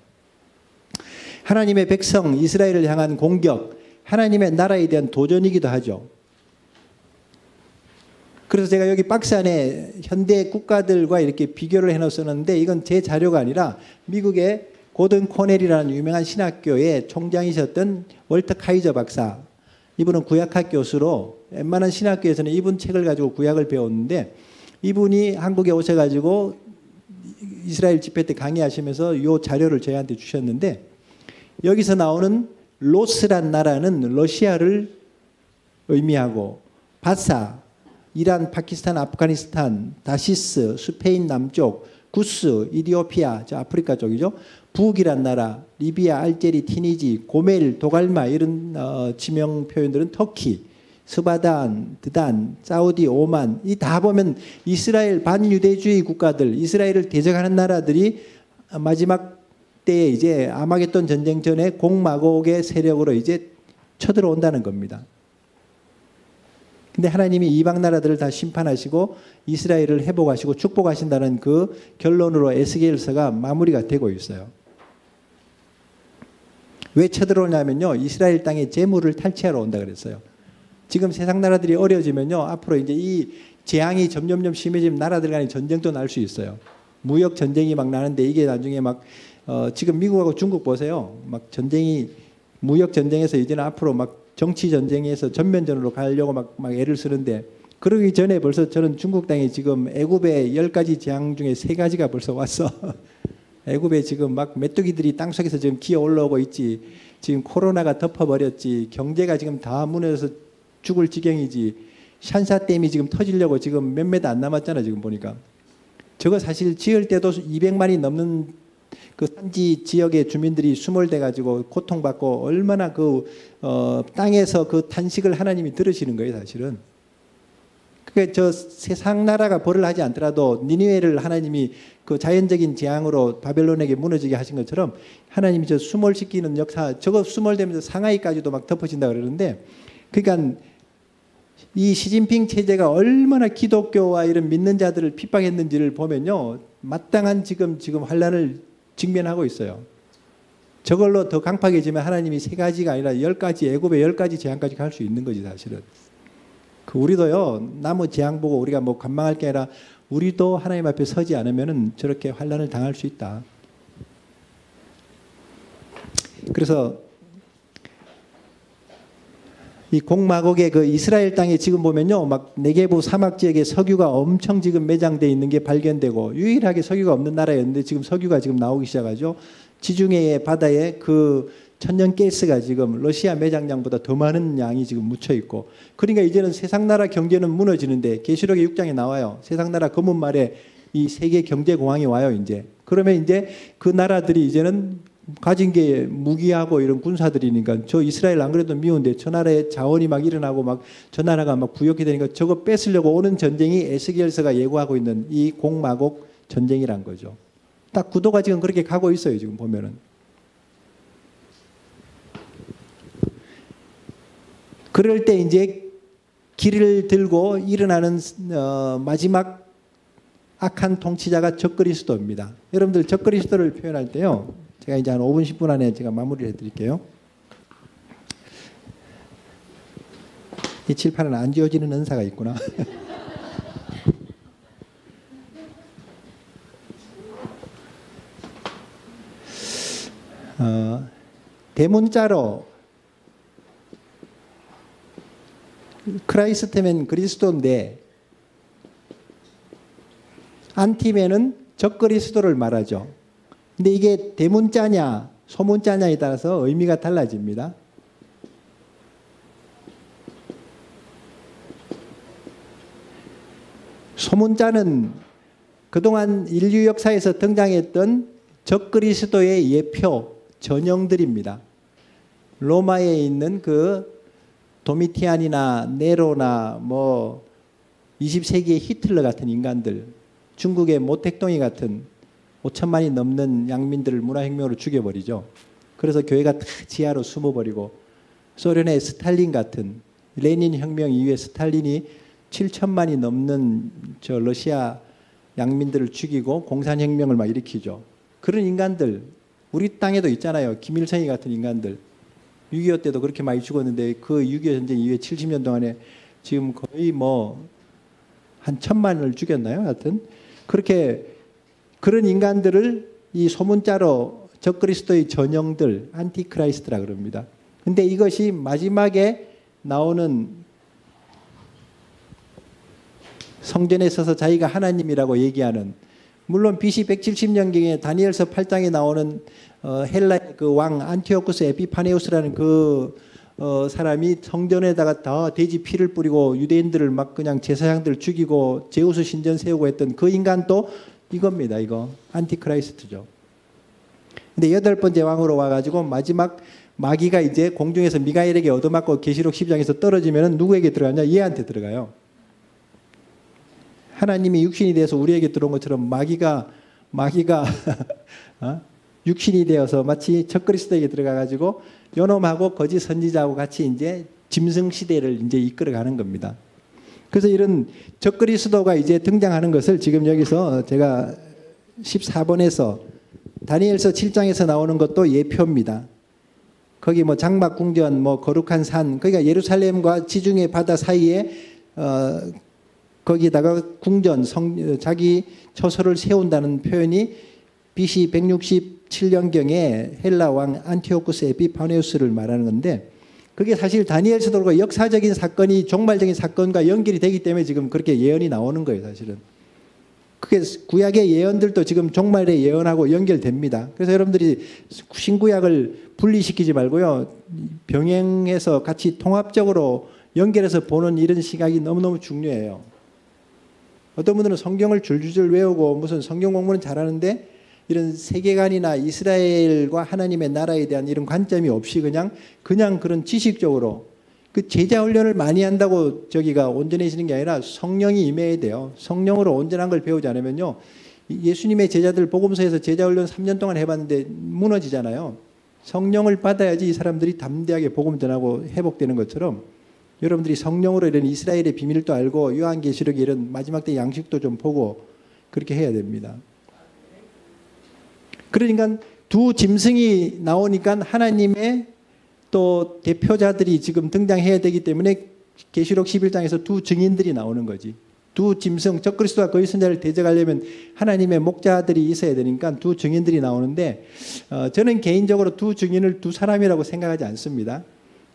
하나님의 백성 이스라엘을 향한 공격, 하나님의 나라에 대한 도전이기도 하죠. 그래서 제가 여기 박스 안에 현대 국가들과 이렇게 비교를 해놓았었는데 이건 제 자료가 아니라 미국의 고든 코넬이라는 유명한 신학교의 총장이셨던 월터 카이저 박사, 이분은 구약학 교수로 웬만한 신학교에서는 이분 책을 가지고 구약을 배웠는데, 이분이 한국에 오셔가지고 이스라엘 집회 때 강의하시면서 이 자료를 저희한테 주셨는데, 여기서 나오는 로스란 나라는 러시아를 의미하고, 바사, 이란, 파키스탄, 아프가니스탄, 다시스, 스페인 남쪽, 구스, 이디오피아, 저 아프리카 쪽이죠. 북이란 나라, 리비아, 알제리, 티니지, 고멜, 도갈마 이런 지명 표현들은 터키, 스바단, 드단, 사우디, 오만, 이 다 보면 이스라엘 반유대주의 국가들, 이스라엘을 대적하는 나라들이 마지막 때에 이제 아마겟돈 전쟁 전에 곡마곡의 세력으로 이제 쳐들어온다는 겁니다. 근데 하나님이 이방 나라들을 다 심판하시고 이스라엘을 회복하시고 축복하신다는 그 결론으로 에스겔서가 마무리가 되고 있어요. 왜 쳐들어오냐면요, 이스라엘 땅의 재물을 탈취하러 온다 그랬어요. 지금 세상 나라들이 어려워지면요, 앞으로 이제 이 재앙이 점점 심해지면 나라들 간의 전쟁도 날 수 있어요. 무역 전쟁이 막 나는데 이게 나중에 막 지금 미국하고 중국 보세요. 막 전쟁이, 무역 전쟁에서 이제는 앞으로 막 정치 전쟁에서 전면전으로 가려고 막 애를 쓰는데, 그러기 전에 벌써 저는 중국 땅에 지금 애굽의 10가지 재앙 중에 3가지가 벌써 왔어. 애굽에 지금 막 메뚜기들이 땅속에서 지금 기어 올라오고 있지. 지금 코로나가 덮어버렸지. 경제가 지금 다 무너져서 죽을 지경이지. 샨샤댐이 지금 터지려고 지금 몇 메다 안 남았잖아 지금 보니까. 저거 사실 지을 때도 200만이 넘는 그 산지 지역의 주민들이 수몰돼 가지고 고통받고 얼마나 그 땅에서 그 탄식을 하나님이 들으시는 거예요 사실은. 그러니까 저 세상 나라가 벌을 하지 않더라도 니느웨를 하나님이 그 자연적인 재앙으로 바벨론에게 무너지게 하신 것처럼 하나님이 저 수몰시키는 역사, 저거 수몰되면서 상하이까지도 막 덮어진다 그러는데, 그러니까 이 시진핑 체제가 얼마나 기독교와 이런 믿는 자들을 핍박했는지를 보면요, 마땅한 지금 환란을 직면하고 있어요. 저걸로 더 강팍해지면 하나님이 3가지가 아니라 10가지, 애굽의 10가지 재앙까지 갈 수 있는 거지 사실은. 그 우리도요, 남의 재앙 보고 우리가 뭐 관망할 게 아니라 우리도 하나님 앞에 서지 않으면은 저렇게 환란을 당할 수 있다. 그래서 이 곡마곡의 그 이스라엘 땅에 지금 보면요, 막 네게부 사막 지역에 석유가 엄청 지금 매장돼 있는 게 발견되고, 유일하게 석유가 없는 나라였는데 지금 석유가 지금 나오기 시작하죠. 지중해의 바다에 그 천연 가스가 지금 러시아 매장량보다 더 많은 양이 지금 묻혀 있고, 그러니까 이제는 세상 나라 경제는 무너지는데, 계시록의 6장에 나와요. 세상 나라 검은 말에 이 세계 경제 공황이 와요 이제. 그러면 이제 그 나라들이 이제는 가진 게 무기하고 이런 군사들이니까, 저 이스라엘 안 그래도 미운데 저 나라에 자원이 막 일어나고 막 저 나라가 막 부욕이 되니까 저거 뺏으려고 오는 전쟁이 에스겔서가 예고하고 있는 이 곡마곡 전쟁이란 거죠. 딱 구도가 지금 그렇게 가고 있어요 지금 보면은. 그럴 때 이제 길을 들고 일어나는 마지막 악한 통치자가 적그리스도입니다. 여러분들 적그리스도를 표현할 때요, 제가 이제 한 5분 10분 안에 제가 마무리를 해드릴게요. 이 칠판은 안 지워지는 은사가 있구나. 대문자로 크라이스트면 그리스도인데, 안티면은 적그리스도를 말하죠. 근데 이게 대문자냐 소문자냐에 따라서 의미가 달라집니다. 소문자는 그동안 인류 역사에서 등장했던 적그리스도의 예표, 전형들입니다. 로마에 있는 그 도미티안이나 네로나 뭐 20세기의 히틀러 같은 인간들, 중국의 모택동이 같은 5천만이 넘는 양민들을 문화혁명으로 죽여버리죠. 그래서 교회가 다 지하로 숨어버리고, 소련의 스탈린 같은, 레닌 혁명 이후에 스탈린이 7천만이 넘는 저 러시아 양민들을 죽이고 공산혁명을 막 일으키죠. 그런 인간들 우리 땅에도 있잖아요. 김일성이 같은 인간들. 6.25 때도 그렇게 많이 죽었는데 그 6.25 전쟁 이후에 70년 동안에 지금 거의 뭐 한 1,000만을 죽였나요? 하여튼 그렇게 그런 인간들을 이 소문자로 적그리스도의 전형들 안티크라이스트라 그럽니다. 근데 이것이 마지막에 나오는 성전에 서서 자기가 하나님이라고 얘기하는, 물론 BC 170년경에 다니엘서 8장에 나오는 헬라의 그 왕 안티오쿠스 에피파네우스라는 그 사람이 성전에다가 다 돼지 피를 뿌리고 유대인들을 막 그냥 제사장들 죽이고 제우스 신전 세우고 했던 그 인간도 이겁니다. 이거 안티크라이스트죠. 근데 8번째 왕으로 와가지고 마지막 마귀가 이제 공중에서 미가엘에게 얻어맞고 계시록 12장에서 떨어지면 누구에게 들어가냐? 얘한테 들어가요. 하나님이 육신이 되어서 우리에게 들어온 것처럼 마귀가 육신이 되어서 마치 적그리스도에게 들어가가지고 요놈하고 거짓 선지자하고 같이 이제 짐승 시대를 이제 이끌어가는 겁니다. 그래서 이런 적그리스도가 이제 등장하는 것을 지금 여기서 제가 14번에서 다니엘서 7장에서 나오는 것도 예표입니다. 거기 뭐 장막 궁전, 뭐 거룩한 산, 그러니까 예루살렘과 지중해 바다 사이에 거기다가 궁전, 자기 처소를 세운다는 표현이 BC 167년경에 헬라 왕 안티오쿠스 에피파네우스를 말하는 건데, 그게 사실 다니엘서도 역사적인 사건이 종말적인 사건과 연결이 되기 때문에 지금 그렇게 예언이 나오는 거예요, 사실은. 그게 구약의 예언들도 지금 종말의 예언하고 연결됩니다. 그래서 여러분들이 신구약을 분리시키지 말고요, 병행해서 같이 통합적으로 연결해서 보는 이런 시각이 너무너무 중요해요. 어떤 분들은 성경을 줄줄줄 외우고 무슨 성경 공부는 잘하는데 이런 세계관이나 이스라엘과 하나님의 나라에 대한 이런 관점이 없이 그냥 그런 지식적으로, 그 제자 훈련을 많이 한다고 저기가 온전해지는 게 아니라 성령이 임해야 돼요. 성령으로 온전한 걸 배우지 않으면요, 예수님의 제자들 복음서에서 제자 훈련 3년 동안 해봤는데 무너지잖아요. 성령을 받아야지 이 사람들이 담대하게 복음 전하고 회복되는 것처럼 여러분들이 성령으로 이런 이스라엘의 비밀도 알고 요한계시록의 이런 마지막 때 양식도 좀 보고 그렇게 해야 됩니다. 그러니까 두 짐승이 나오니까 하나님의 또 대표자들이 지금 등장해야 되기 때문에 계시록 11장에서 두 증인들이 나오는 거지. 두 짐승, 적그리스도와 거짓 선지자를 대적하려면 하나님의 목자들이 있어야 되니까 두 증인들이 나오는데, 저는 개인적으로 두 증인을 두 사람이라고 생각하지 않습니다.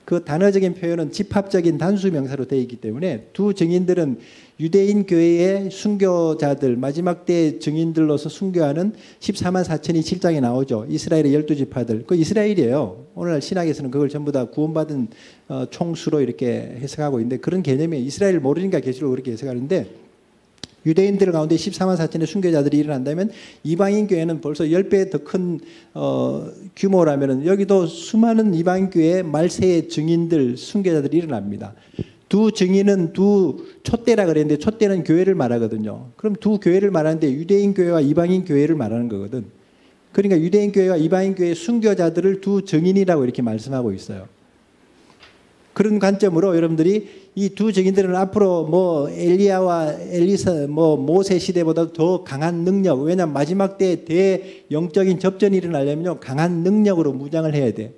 그 단어적인 표현은 집합적인 단수 명사로 되어 있기 때문에 두 증인들은 유대인 교회의 순교자들, 마지막 때 증인들로서 순교하는 14만 4천이 7장에 나오죠. 이스라엘의 12지파들. 그 이스라엘이에요. 오늘날 신학에서는 그걸 전부 다 구원받은 총수로 이렇게 해석하고 있는데, 그런 개념이 이스라엘을 모르니까 계시록을 그렇게 해석하는데, 유대인들 가운데 14만 4천의 순교자들이 일어난다면 이방인 교회는 벌써 10배 더 큰 규모라면 여기도 수많은 이방인 교회의 말세의 증인들, 순교자들이 일어납니다. 두 증인은 두 촛대라 그랬는데 촛대는 교회를 말하거든요. 그럼 두 교회를 말하는데 유대인 교회와 이방인 교회를 말하는 거거든. 그러니까 유대인 교회와 이방인 교회의 순교자들을 두 증인이라고 이렇게 말씀하고 있어요. 그런 관점으로 여러분들이 이 두 증인들은 앞으로 뭐 엘리야와 엘리사, 뭐 모세 시대보다 더 강한 능력, 왜냐하면 마지막 때 대영적인 접전이 일어나려면요, 강한 능력으로 무장을 해야 돼.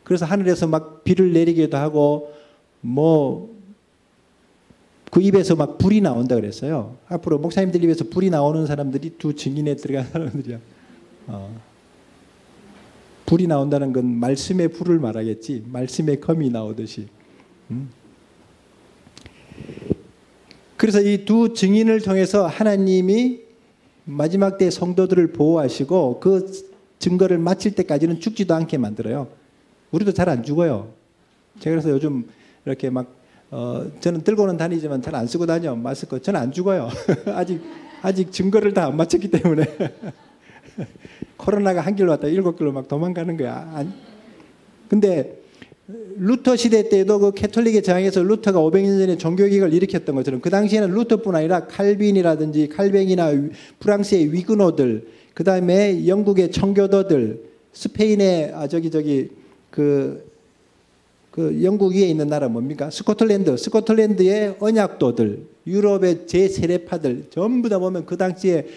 그래서 하늘에서 막 비를 내리기도 하고 뭐 그 입에서 막 불이 나온다 그랬어요. 앞으로 목사님들 입에서 불이 나오는 사람들이 두 증인에 들어간 사람들이야. 불이 나온다는 건 말씀의 불을 말하겠지, 말씀의 검이 나오듯이. 그래서 이 두 증인을 통해서 하나님이 마지막 때 성도들을 보호하시고 그 증거를 마칠 때까지는 죽지도 않게 만들어요. 우리도 잘 안 죽어요. 제가 그래서 요즘 이렇게 막 저는 들고는 다니지만 잘 안 쓰고 다녀, 마스크. 저는 안 죽어요. 아직 증거를 다 안 마쳤기 때문에. 코로나가 한 길로 왔다 7길로 막 도망가는 거야. 근데 루터 시대 때도 그 캐톨릭에 저항해서 루터가 500년 전에 종교개혁을 일으켰던 것처럼 그 당시에는 루터뿐 아니라 칼빈이라든지 칼뱅이나 프랑스의 위그노들, 그 다음에 영국의 청교도들, 스페인의 그 영국 위에 있는 나라 뭡니까? 스코틀랜드의 언약도들, 유럽의 제세례파들 전부 다 보면 그 당시에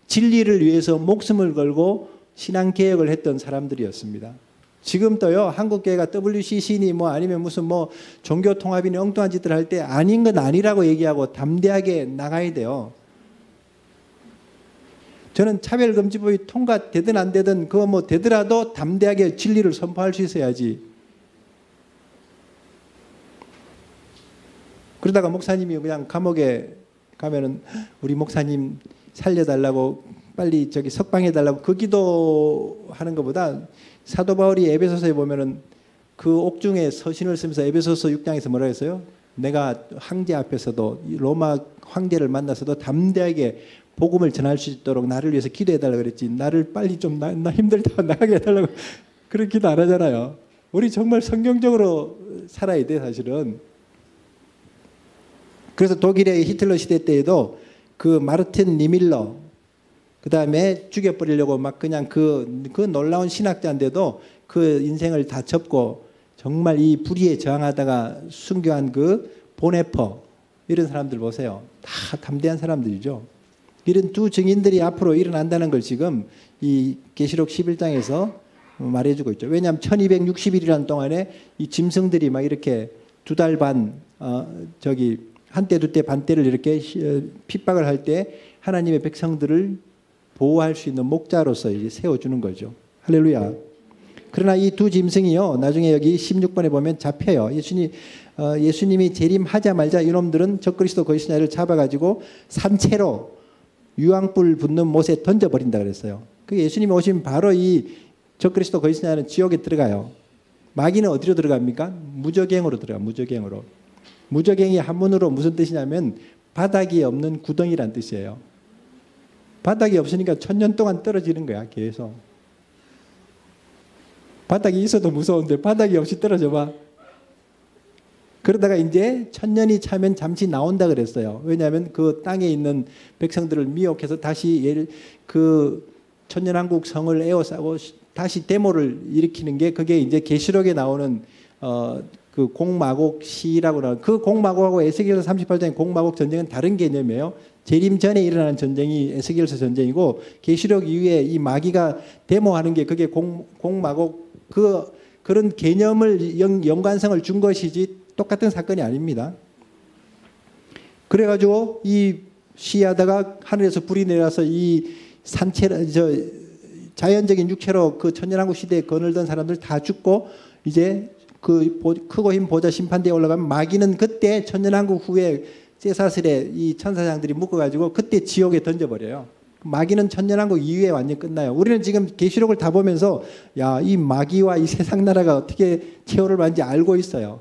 진리를 위해서 목숨을 걸고 신앙개혁을 했던 사람들이었습니다. 지금 또요, 한국교회가 WCC니 뭐 아니면 무슨 뭐 종교통합이니 엉뚱한 짓들 할 때 아닌 건 아니라고 얘기하고 담대하게 나가야 돼요. 저는 차별금지법이 통과되든 안 되든 그거 뭐 되더라도 담대하게 진리를 선포할 수 있어야지. 그러다가 목사님이 그냥 감옥에 가면은 우리 목사님 살려달라고 빨리 저기 석방해달라고 그 기도하는 것보다 사도 바울이 에베소서에 보면은 그 옥중에 서신을 쓰면서 에베소서 6장에서 뭐라 했어요? 내가 황제 앞에서도 로마 황제를 만나서도 담대하게 복음을 전할 수 있도록 나를 위해서 기도해달라고 그랬지. 나를 빨리 좀 나 힘들다 나가게 해달라고 그런 기도 안 하잖아요. 우리 정말 성경적으로 살아야 돼 사실은. 그래서 독일의 히틀러 시대 때에도 그 마르틴 니밀러 그 다음에 죽여버리려고 막 그냥 그 놀라운 신학자인데도 그 인생을 다 접고 정말 이 불의에 저항하다가 순교한 그 보네퍼 이런 사람들 보세요. 다 담대한 사람들이죠. 이런 두 증인들이 앞으로 일어난다는 걸 지금 이 계시록 11장에서 말해주고 있죠. 왜냐하면 1260일이라는 동안에 이 짐승들이 막 이렇게 두 달 반 저기 한때 두 때 반때를 이렇게 핍박을 할 때 하나님의 백성들을 보호할 수 있는 목자로서 이제 세워주는 거죠. 할렐루야. 그러나 이 두 짐승이요, 나중에 여기 16번에 보면 잡혀요. 예수님이 재림하자마자 이놈들은 적그리스도 거짓말을 잡아가지고 산채로 유황불 붙는 못에 던져버린다 그랬어요. 그 예수님이 오시면 바로 이 적그리스도 거짓말은 지옥에 들어가요. 마귀는 어디로 들어갑니까? 무저갱으로 들어가요. 무저갱으로. 무저갱이 한문으로 무슨 뜻이냐면 바닥이 없는 구덩이란 뜻이에요. 바닥이 없으니까 1000년 동안 떨어지는 거야. 계속. 바닥이 있어도 무서운데 바닥이 없이 떨어져 봐. 그러다가 이제 1000년이 차면 잠시 나온다 그랬어요. 왜냐하면 그 땅에 있는 백성들을 미혹해서 다시 그 천년왕국 성을 에워싸고 다시 데모를 일으키는 게 그게 이제 계시록에 나오는 그 공마곡 시라고 나와요. 그 공마곡하고 에스겔서 38장의 공마곡 전쟁은 다른 개념이에요. 재림 전에 일어나는 전쟁이 에스겔서 전쟁이고 계시록 이후에 이 마귀가 데모하는 게 그게 공마곡 그런 개념을 연관성을 준 것이지 똑같은 사건이 아닙니다. 그래가지고 이 시하다가 하늘에서 불이 내려서 이 자연적인 육체로 그 천년왕국 시대에 거늘던 사람들 다 죽고 이제 그 크고 힘 보좌 심판대에 올라가면 마귀는 그때 천년왕국 후에 쇠사슬에 이 천사장들이 묶어가지고 그때 지옥에 던져버려요. 마귀는 천년왕국 이후에 완전히 끝나요. 우리는 지금 계시록을 다 보면서 야, 이 마귀와 이 세상 나라가 어떻게 최후를 받는지 알고 있어요.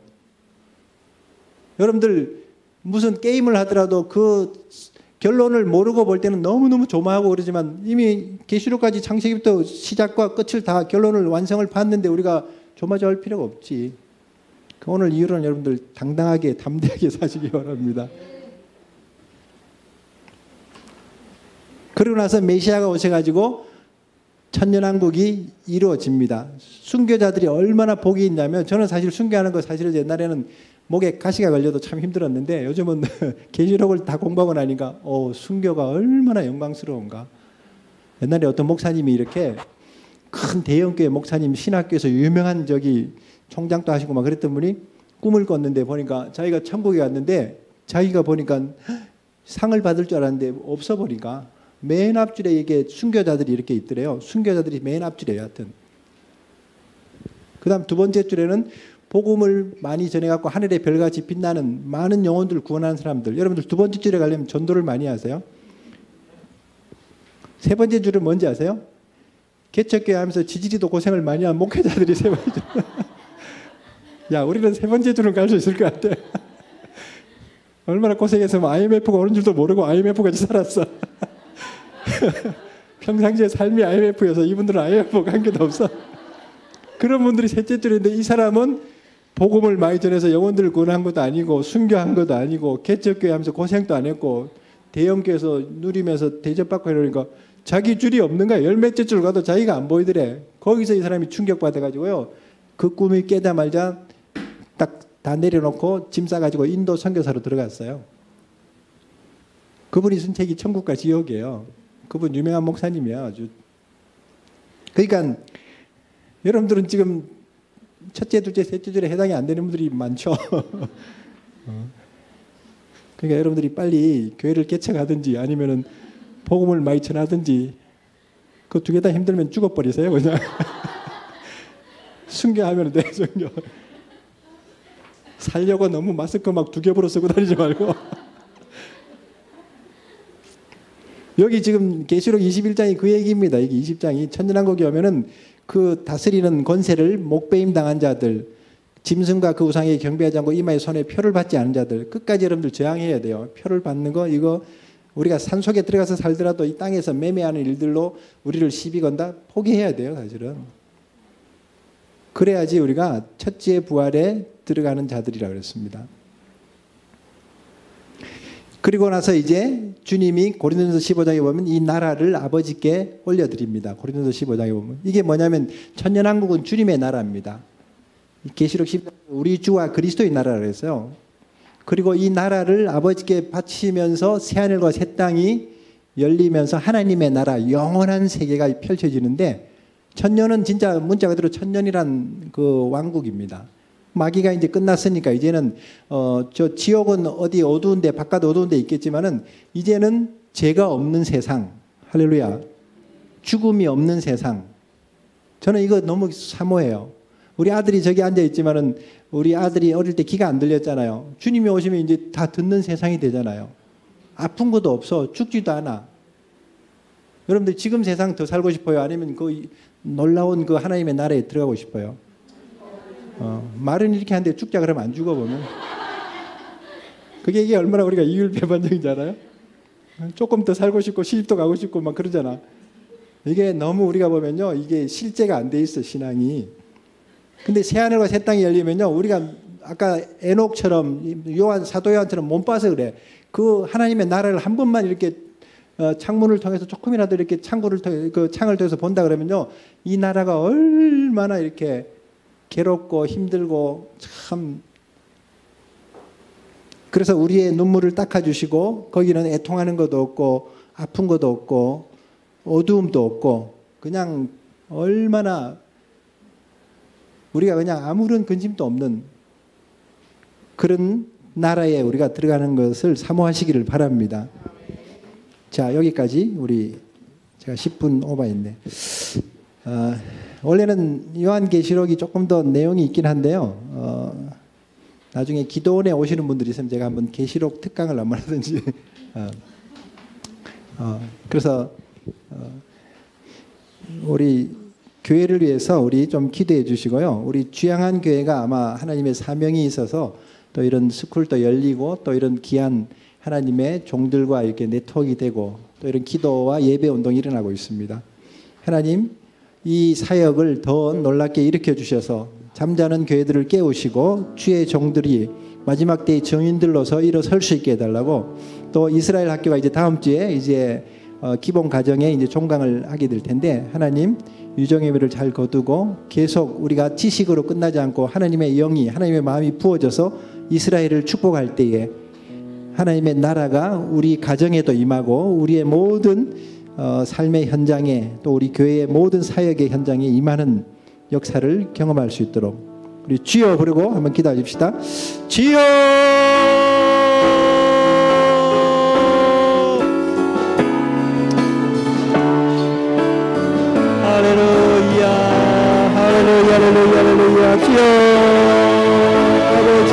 여러분들 무슨 게임을 하더라도 그 결론을 모르고 볼 때는 너무너무 조마하고 그러지만 이미 계시록까지 창세기부터 시작과 끝을 다 결론을 완성을 봤는데 우리가 조마조할 필요가 없지. 오늘 이후로는 여러분들 당당하게 담대하게 사시기 바랍니다. 그러고 나서 메시아가 오셔가지고 천년왕국이 이루어집니다. 순교자들이 얼마나 복이 있냐면 저는 사실 순교하는 거 사실은 옛날에는 목에 가시가 걸려도 참 힘들었는데 요즘은 계시록을 다 공부하고 나니까 순교가 얼마나 영광스러운가. 옛날에 어떤 목사님이 이렇게 큰 대형교회 목사님 신학교에서 유명한 저기 총장도 하시고 막 그랬던 분이 꿈을 꿨는데 보니까 자기가 천국에 갔는데 자기가 보니까 상을 받을 줄 알았는데 없어 보니까 맨 앞줄에 이게 순교자들이 이렇게 있더래요. 순교자들이 맨 앞줄에 하여튼. 그 다음 두 번째 줄에는 복음을 많이 전해갖고 하늘의 별같이 빛나는 많은 영혼들을 구원하는 사람들. 여러분들 두 번째 줄에 가려면 전도를 많이 하세요. 세 번째 줄은 뭔지 아세요? 개척교회 하면서 지지리도 고생을 많이 한 목회자들이 세 번째 줄. 야, 우리는 세 번째 줄은 갈 수 있을 것 같아. 얼마나 고생해서 IMF가 오는 줄도 모르고 IMF까지 살았어. 평상시에 삶이 IMF여서 이분들은 IMF 관계도 없어. 그런 분들이 셋째 줄인데 이 사람은 복음을 많이 전해서 영혼들을 구원한 것도 아니고 순교한 것도 아니고 개척교회 하면서 고생도 안 했고 대형교회에서 누리면서 대접받고 이러니까 자기 줄이 없는 거야. 열 몇째 줄 가도 자기가 안 보이더래. 거기서 이 사람이 충격받아가지고요. 그 꿈이 깨자마자 딱 다 내려놓고 짐 싸가지고 인도 선교사로 들어갔어요. 그분이 쓴 책이 천국과 지옥이에요. 그분 유명한 목사님이야. 아주. 그러니까 여러분들은 지금 첫째, 둘째, 셋째 줄에 해당이 안 되는 분들이 많죠. 그러니까 여러분들이 빨리 교회를 개척하든지 아니면은 복음을 많이 전하든지 그 두 개 다 힘들면 죽어버리세요. 그냥 순교하면 돼. 순교. 살려고 너무 마스크 막 두 겹으로 쓰고 다니지 말고. 여기 지금 계시록 21장이 그 얘기입니다. 여기 20장이 천년왕국에 오면은 그 다스리는 권세를 목배임 당한 자들, 짐승과 그 우상에 경배하지 않고 이마에 손에 표를 받지 않은 자들, 끝까지 여러분들 저항해야 돼요. 표를 받는 거 이거 우리가 산속에 들어가서 살더라도 이 땅에서 매매하는 일들로 우리를 시비 건다 포기해야 돼요. 사실은. 그래야지 우리가 첫째 부활에 들어가는 자들이라고 그랬습니다. 그리고 나서 이제 주님이 고린도전서 15장에 보면 이 나라를 아버지께 올려드립니다. 고린도전서 15장에 보면 이게 뭐냐면 천년왕국은 주님의 나라입니다. 계시록 10장 우리 주와 그리스도의 나라라고 했어요. 그리고 이 나라를 아버지께 바치면서 새하늘과 새 땅이 열리면서 하나님의 나라 영원한 세계가 펼쳐지는데 천년은 진짜 문자 그대로 천년이란 그 왕국입니다. 마귀가 이제 끝났으니까 이제는 저 지옥은 어디 어두운데 바깥 어두운데 있겠지만은 이제는 죄가 없는 세상. 할렐루야. 죽음이 없는 세상. 저는 이거 너무 사모해요. 우리 아들이 저기 앉아 있지만은 우리 아들이 어릴 때 귀가 안 들렸잖아요. 주님이 오시면 이제 다 듣는 세상이 되잖아요. 아픈 것도 없어. 죽지도 않아. 여러분들 지금 세상 더 살고 싶어요? 아니면 그 놀라운 그 하나님의 나라에 들어가고 싶어요? 말은 이렇게 하는데 죽자 그러면 안 죽어보면. 그게 이게 얼마나 우리가 이율배반적인지 알아요? 조금 더 살고 싶고 시집도 가고 싶고 막 그러잖아. 이게 너무 우리가 보면요. 이게 실제가 안 돼 있어 신앙이. 근데 새하늘과 새 땅이 열리면요. 우리가 아까 에녹처럼 사도 요한처럼 못 봐서 그래. 그 하나님의 나라를 한 번만 이렇게 창문을 통해서 조금이라도 이렇게 그 창을 통해서 본다 그러면요. 이 나라가 얼마나 이렇게 괴롭고 힘들고 참 그래서 우리의 눈물을 닦아주시고 거기는 애통하는 것도 없고 아픈 것도 없고 어두움도 없고 그냥 얼마나 우리가 그냥 아무런 근심도 없는 그런 나라에 우리가 들어가는 것을 사모하시기를 바랍니다. 자 여기까지 제가 10분 오버했네. 원래는 요한계시록이 조금 더 내용이 있긴 한데요. 나중에 기도원에 오시는 분들이 있으면 제가 한번 계시록 특강을 한번 하든지. 그래서 우리 교회를 위해서 우리 좀 기도해 주시고요. 우리 주양한 교회가 아마 하나님의 사명이 있어서 또 이런 스쿨도 열리고 또 이런 귀한 하나님의 종들과 이렇게 네트워크가 되고 또 이런 기도와 예배 운동이 일어나고 있습니다. 하나님 이 사역을 더 놀랍게 일으켜 주셔서 잠자는 교회들을 깨우시고 주의 종들이 마지막 때의 증인들로서 일어설 수 있게 해달라고 또 이스라엘 학교가 이제 다음 주에 이제 기본 과정에 이제 종강을 하게 될 텐데 하나님 유정예배를 잘 거두고 계속 우리가 지식으로 끝나지 않고 하나님의 영이 하나님의 마음이 부어져서 이스라엘을 축복할 때에 하나님의 나라가 우리 가정에도 임하고 우리의 모든 삶의 현장에 또 우리 교회의 모든 사역의 현장에 임하는 역사를 경험할 수 있도록 우리 주여 부르고 한번 기도해 줍시다. 주여 할렐루야 할렐루야 할렐루야 할렐루야 주여 아버지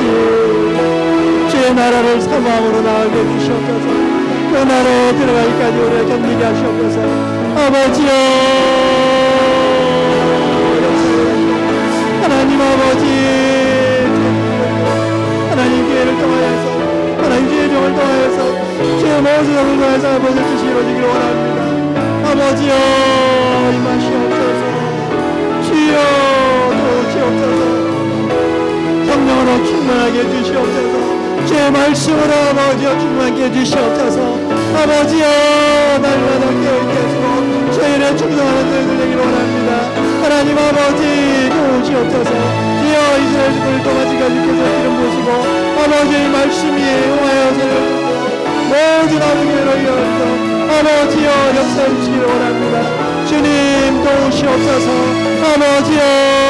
주의 나라를 사모함으로 나아가 주시옵소서. 그 나라에 들어가기까지 우리를 견디게 하시옵소서. 아버지여 하나님 아버지 하나님 교회를 통하여서 하나님 주의 종을 통하여서 주의 모든 종을 통해서 아버지 뜻이 이루어지기를 원합니다. 아버지여 임하시옵소서. 주여 도우시옵소서. 성령으로 충만하게 해주시옵소서. 주의 말씀으로 아버지여 충만하게 해주시옵소서. 아버지여 날마다 깨어있게 하시고 저희를 충성하는 저희들 되기를 원합니다. 하나님 아버지 도우시옵소서. 주여 이스라엘 동아지가 주께서 기름 부으시고 아버지의 말씀이 응하여서 모든 아버지를 이어서 아버지여 역사해 주시기를 원합니다. 주님 도우시옵소서. 아버지여